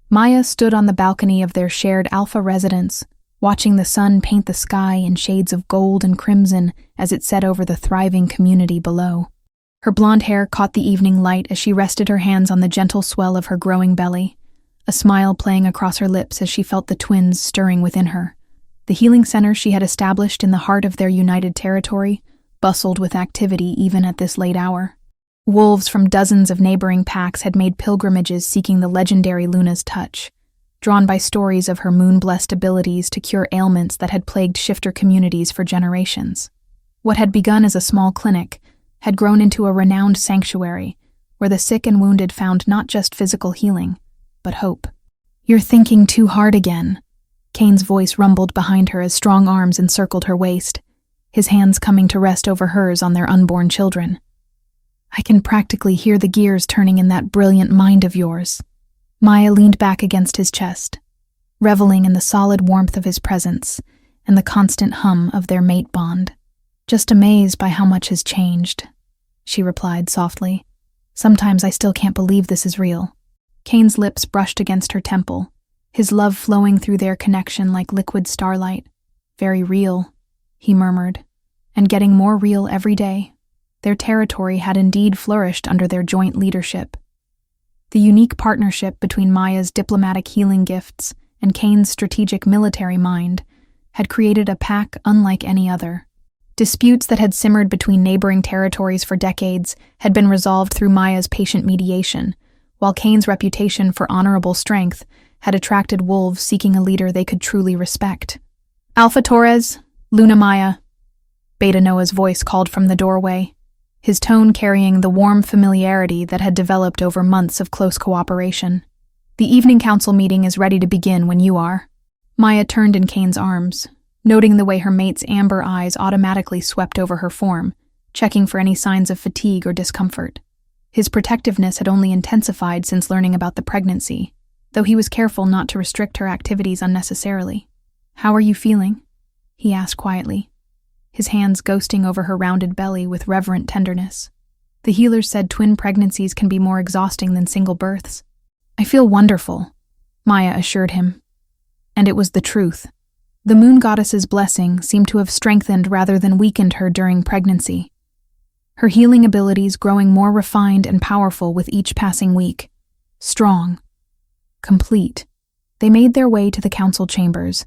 Maya stood on the balcony of their shared alpha residence, watching the sun paint the sky in shades of gold and crimson as it set over the thriving community below. Her blonde hair caught the evening light as she rested her hands on the gentle swell of her growing belly, a smile playing across her lips as she felt the twins stirring within her. The healing center she had established in the heart of their united territory bustled with activity even at this late hour. Wolves from dozens of neighboring packs had made pilgrimages seeking the legendary Luna's touch, drawn by stories of her moon-blessed abilities to cure ailments that had plagued shifter communities for generations. What had begun as a small clinic had grown into a renowned sanctuary where the sick and wounded found not just physical healing, but hope. "You're thinking too hard again," Cain's voice rumbled behind her as strong arms encircled her waist, his hands coming to rest over hers on their unborn children. "I can practically hear the gears turning in that brilliant mind of yours." Maya leaned back against his chest, reveling in the solid warmth of his presence and the constant hum of their mate bond. "Just amazed by how much has changed," she replied softly. "Sometimes I still can't believe this is real." Cain's lips brushed against her temple, his love flowing through their connection like liquid starlight. Very real, he murmured, and getting more real every day. Their territory had indeed flourished under their joint leadership. The unique partnership between Maya's diplomatic healing gifts and Kane's strategic military mind had created a pack unlike any other. Disputes that had simmered between neighboring territories for decades had been resolved through Maya's patient mediation, while Kane's reputation for honorable strength had attracted wolves seeking a leader they could truly respect. "Alpha Torres, Luna Maya," Beta Noah's voice called from the doorway, his tone carrying the warm familiarity that had developed over months of close cooperation. "The evening council meeting is ready to begin when you are." Maya turned in Kane's arms, noting the way her mate's amber eyes automatically swept over her form, checking for any signs of fatigue or discomfort. His protectiveness had only intensified since learning about the pregnancy, though he was careful not to restrict her activities unnecessarily. "How are you feeling?" he asked quietly, his hands ghosting over her rounded belly with reverent tenderness. The healers said twin pregnancies can be more exhausting than single births. "I feel wonderful," Maya assured him. And it was the truth. The moon goddess's blessing seemed to have strengthened rather than weakened her during pregnancy, her healing abilities growing more refined and powerful with each passing week. Strong, complete, they made their way to the council chambers,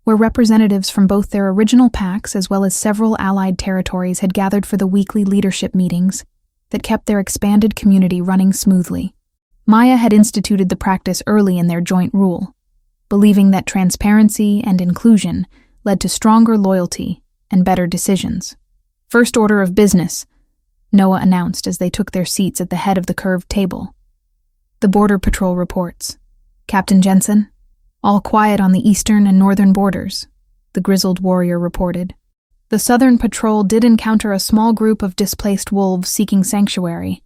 where representatives from both their original packs as well as several allied territories had gathered for the weekly leadership meetings that kept their expanded community running smoothly. Maya had instituted the practice early in their joint rule, believing that transparency and inclusion led to stronger loyalty and better decisions. "First order of business," Noah announced as they took their seats at the head of the curved table. "The Border Patrol reports. Captain Jensen, all quiet on the eastern and northern borders," the grizzled warrior reported. "The Southern Patrol did encounter a small group of displaced wolves seeking sanctuary,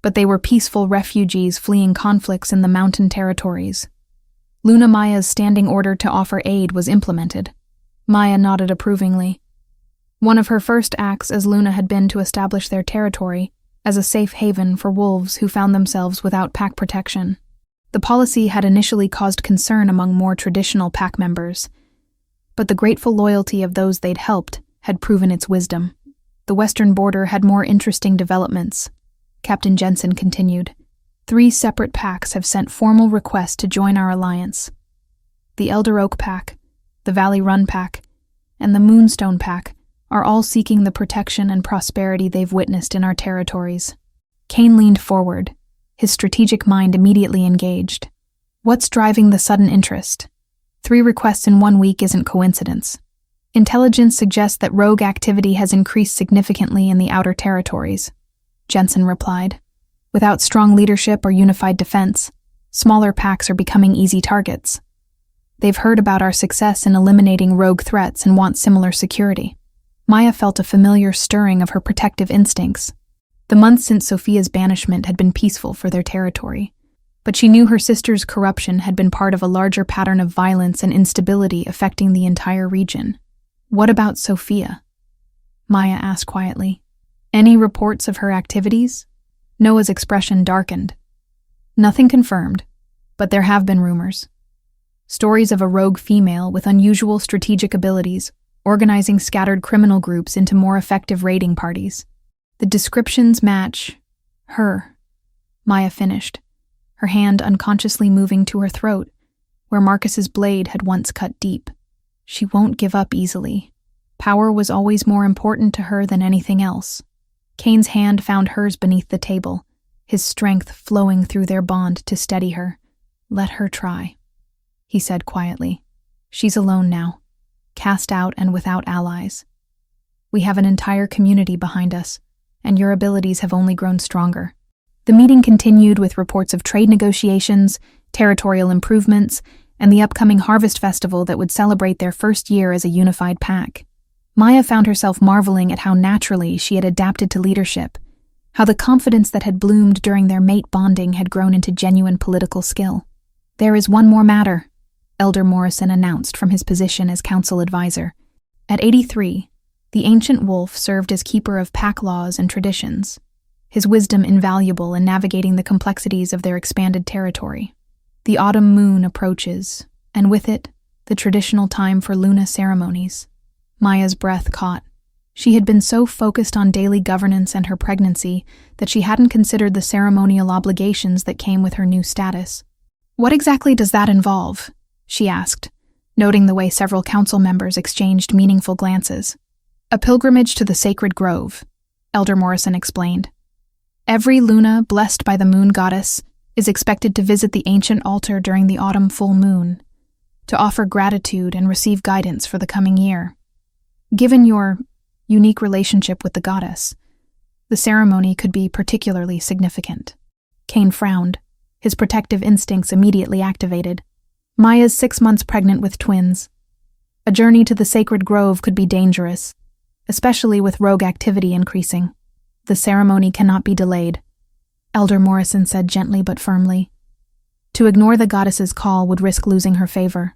but they were peaceful refugees fleeing conflicts in the mountain territories. Luna Maya's standing order to offer aid was implemented." Maya nodded approvingly. One of her first acts as Luna had been to establish their territory as a safe haven for wolves who found themselves without pack protection. The policy had initially caused concern among more traditional pack members, but the grateful loyalty of those they'd helped had proven its wisdom. "The western border had more interesting developments," Captain Jensen continued. 3 separate packs have sent formal requests to join our alliance. The Elder Oak Pack, the Valley Run Pack, and the Moonstone Pack are all seeking the protection and prosperity they've witnessed in our territories. Kane leaned forward, his strategic mind immediately engaged. "What's driving the sudden interest? 3 requests in 1 week isn't coincidence. Intelligence suggests that rogue activity has increased significantly in the outer territories," Jensen replied. "Without strong leadership or unified defense, smaller packs are becoming easy targets. They've heard about our success in eliminating rogue threats and want similar security." Maya felt a familiar stirring of her protective instincts. The months since Sophia's banishment had been peaceful for their territory, but she knew her sister's corruption had been part of a larger pattern of violence and instability affecting the entire region. "What about Sophia?" Maya asked quietly. "Any reports of her activities?" Noah's expression darkened. "Nothing confirmed, but there have been rumors. Stories of a rogue female with unusual strategic abilities, organizing scattered criminal groups into more effective raiding parties. The descriptions match her," Maya finished, her hand unconsciously moving to her throat, where Marcus's blade had once cut deep. "She won't give up easily. Power was always more important to her than anything else." Kane's hand found hers beneath the table, his strength flowing through their bond to steady her. "Let her try," he said quietly. "She's alone now, cast out and without allies. We have an entire community behind us, and your abilities have only grown stronger." The meeting continued with reports of trade negotiations, territorial improvements, and the upcoming harvest festival that would celebrate their first year as a unified pack. Maya found herself marveling at how naturally she had adapted to leadership, how the confidence that had bloomed during their mate bonding had grown into genuine political skill. "There is one more matter," Elder Morrison announced from his position as council advisor. At 83, the ancient wolf served as keeper of pack laws and traditions, his wisdom invaluable in navigating the complexities of their expanded territory. "The autumn moon approaches, and with it, the traditional time for Luna ceremonies. Maya's breath caught. She had been so focused on daily governance and her pregnancy that she hadn't considered the ceremonial obligations that came with her new status. "What exactly does that involve?" she asked, noting the way several council members exchanged meaningful glances. "A pilgrimage to the sacred grove," Elder Morrison explained. "Every Luna blessed by the moon goddess is expected to visit the ancient altar during the autumn full moon, to offer gratitude and receive guidance for the coming year. Given your unique relationship with the goddess, the ceremony could be particularly significant." Kane frowned, his protective instincts immediately activated. Maya's 6 months pregnant with twins. A journey to the sacred grove could be dangerous, especially with rogue activity increasing. "The ceremony cannot be delayed," Elder Morrison said gently but firmly. "To ignore the goddess's call would risk losing her favor,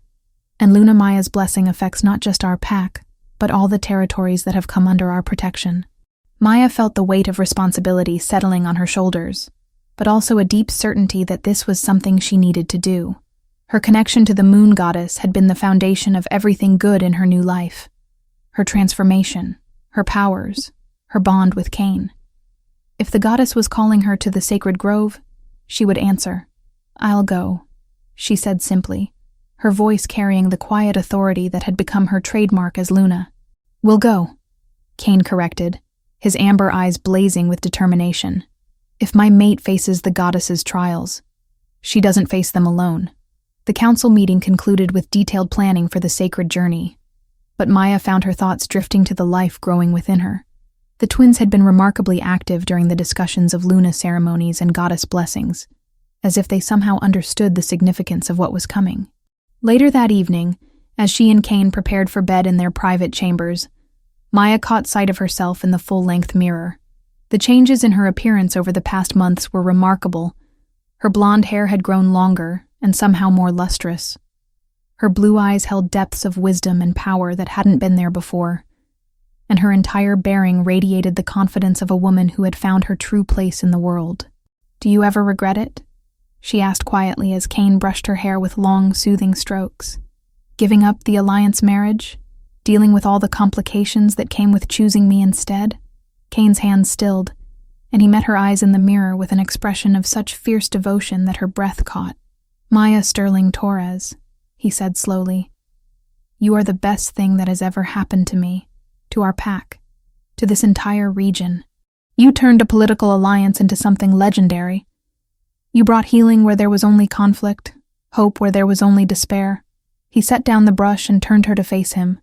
and Luna Maya's blessing affects not just our pack, but all the territories that have come under our protection." Maya felt the weight of responsibility settling on her shoulders, but also a deep certainty that this was something she needed to do. Her connection to the moon goddess had been the foundation of everything good in her new life. Her transformation, her powers, her bond with Kane. If the goddess was calling her to the sacred grove, she would answer. "I'll go," she said simply, her voice carrying the quiet authority that had become her trademark as Luna. "We'll go," Kane corrected, his amber eyes blazing with determination. "If my mate faces the goddess's trials, she doesn't face them alone." The council meeting concluded with detailed planning for the sacred journey, but Maya found her thoughts drifting to the life growing within her. The twins had been remarkably active during the discussions of Luna ceremonies and goddess blessings, as if they somehow understood the significance of what was coming. Later that evening, as she and Kane prepared for bed in their private chambers, Maya caught sight of herself in the full-length mirror. The changes in her appearance over the past months were remarkable. Her blonde hair had grown longer and somehow more lustrous. Her blue eyes held depths of wisdom and power that hadn't been there before, and her entire bearing radiated the confidence of a woman who had found her true place in the world. "Do you ever regret it?" she asked quietly as Kane brushed her hair with long, soothing strokes. "Giving up the alliance marriage? Dealing with all the complications that came with choosing me instead?" Kane's hands stilled, and he met her eyes in the mirror with an expression of such fierce devotion that her breath caught. "Maya Sterling Torres," he said slowly, "you are the best thing that has ever happened to me, to our pack, to this entire region. You turned a political alliance into something legendary. You brought healing where there was only conflict, hope where there was only despair." He set down the brush and turned her to face him,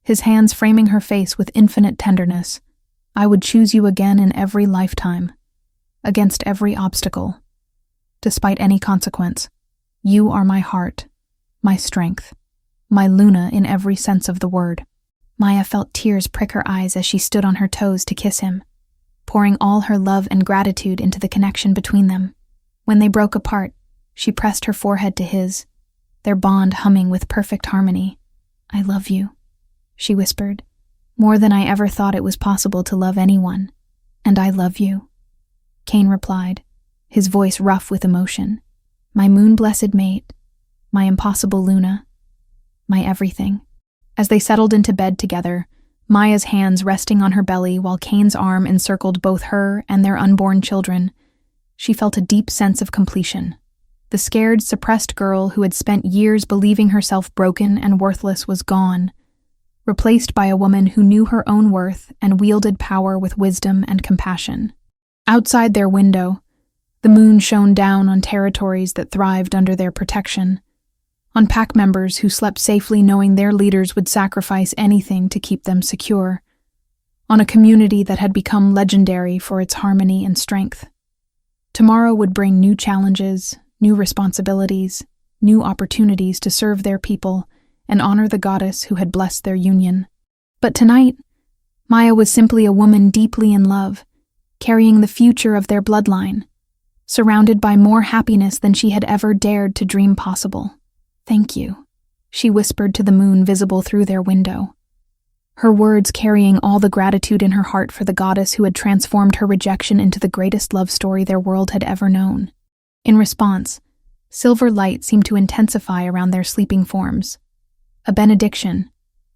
his hands framing her face with infinite tenderness. "I would choose you again in every lifetime, against every obstacle, despite any consequence. You are my heart, my strength, my Luna in every sense of the word." Maya felt tears prick her eyes as she stood on her toes to kiss him, pouring all her love and gratitude into the connection between them. When they broke apart, she pressed her forehead to his, their bond humming with perfect harmony. "I love you," she whispered, "more than I ever thought it was possible to love anyone. And I love you," Kane replied, his voice rough with emotion. "My moon-blessed mate, my impossible Luna, my everything." As they settled into bed together, Maya's hands resting on her belly while Kane's arm encircled both her and their unborn children, she felt a deep sense of completion. The scared, suppressed girl who had spent years believing herself broken and worthless was gone, replaced by a woman who knew her own worth and wielded power with wisdom and compassion. Outside their window, the moon shone down on territories that thrived under their protection, on pack members who slept safely knowing their leaders would sacrifice anything to keep them secure, on a community that had become legendary for its harmony and strength. Tomorrow would bring new challenges, new responsibilities, new opportunities to serve their people and honor the goddess who had blessed their union. But tonight, Maya was simply a woman deeply in love, carrying the future of their bloodline, surrounded by more happiness than she had ever dared to dream possible. "Thank you," she whispered to the moon visible through their window, her words carrying all the gratitude in her heart for the goddess who had transformed her rejection into the greatest love story their world had ever known. In response, silver light seemed to intensify around their sleeping forms, a benediction,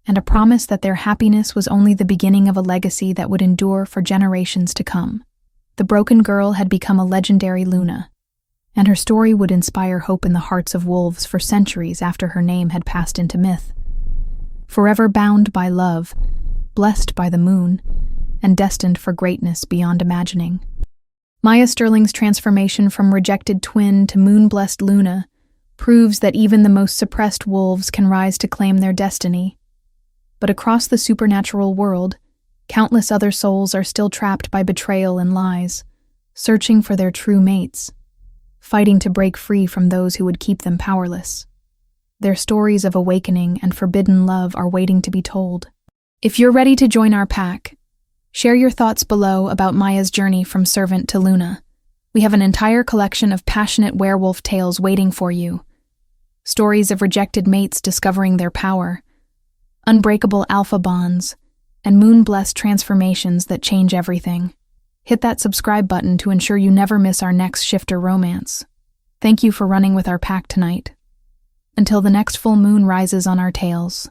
and a promise that their happiness was only the beginning of a legacy that would endure for generations to come. The broken girl had become a legendary Luna, and her story would inspire hope in the hearts of wolves for centuries after her name had passed into myth. Forever bound by love, blessed by the moon, and destined for greatness beyond imagining. Maya Sterling's transformation from rejected twin to moon-blessed Luna proves that even the most suppressed wolves can rise to claim their destiny. But across the supernatural world, countless other souls are still trapped by betrayal and lies, searching for their true mates, fighting to break free from those who would keep them powerless. Their stories of awakening and forbidden love are waiting to be told. If you're ready to join our pack, share your thoughts below about Maya's journey from servant to Luna. We have an entire collection of passionate werewolf tales waiting for you. Stories of rejected mates discovering their power, unbreakable alpha bonds, and moon-blessed transformations that change everything. Hit that subscribe button to ensure you never miss our next shifter romance. Thank you for running with our pack tonight. Until the next full moon rises on our tales.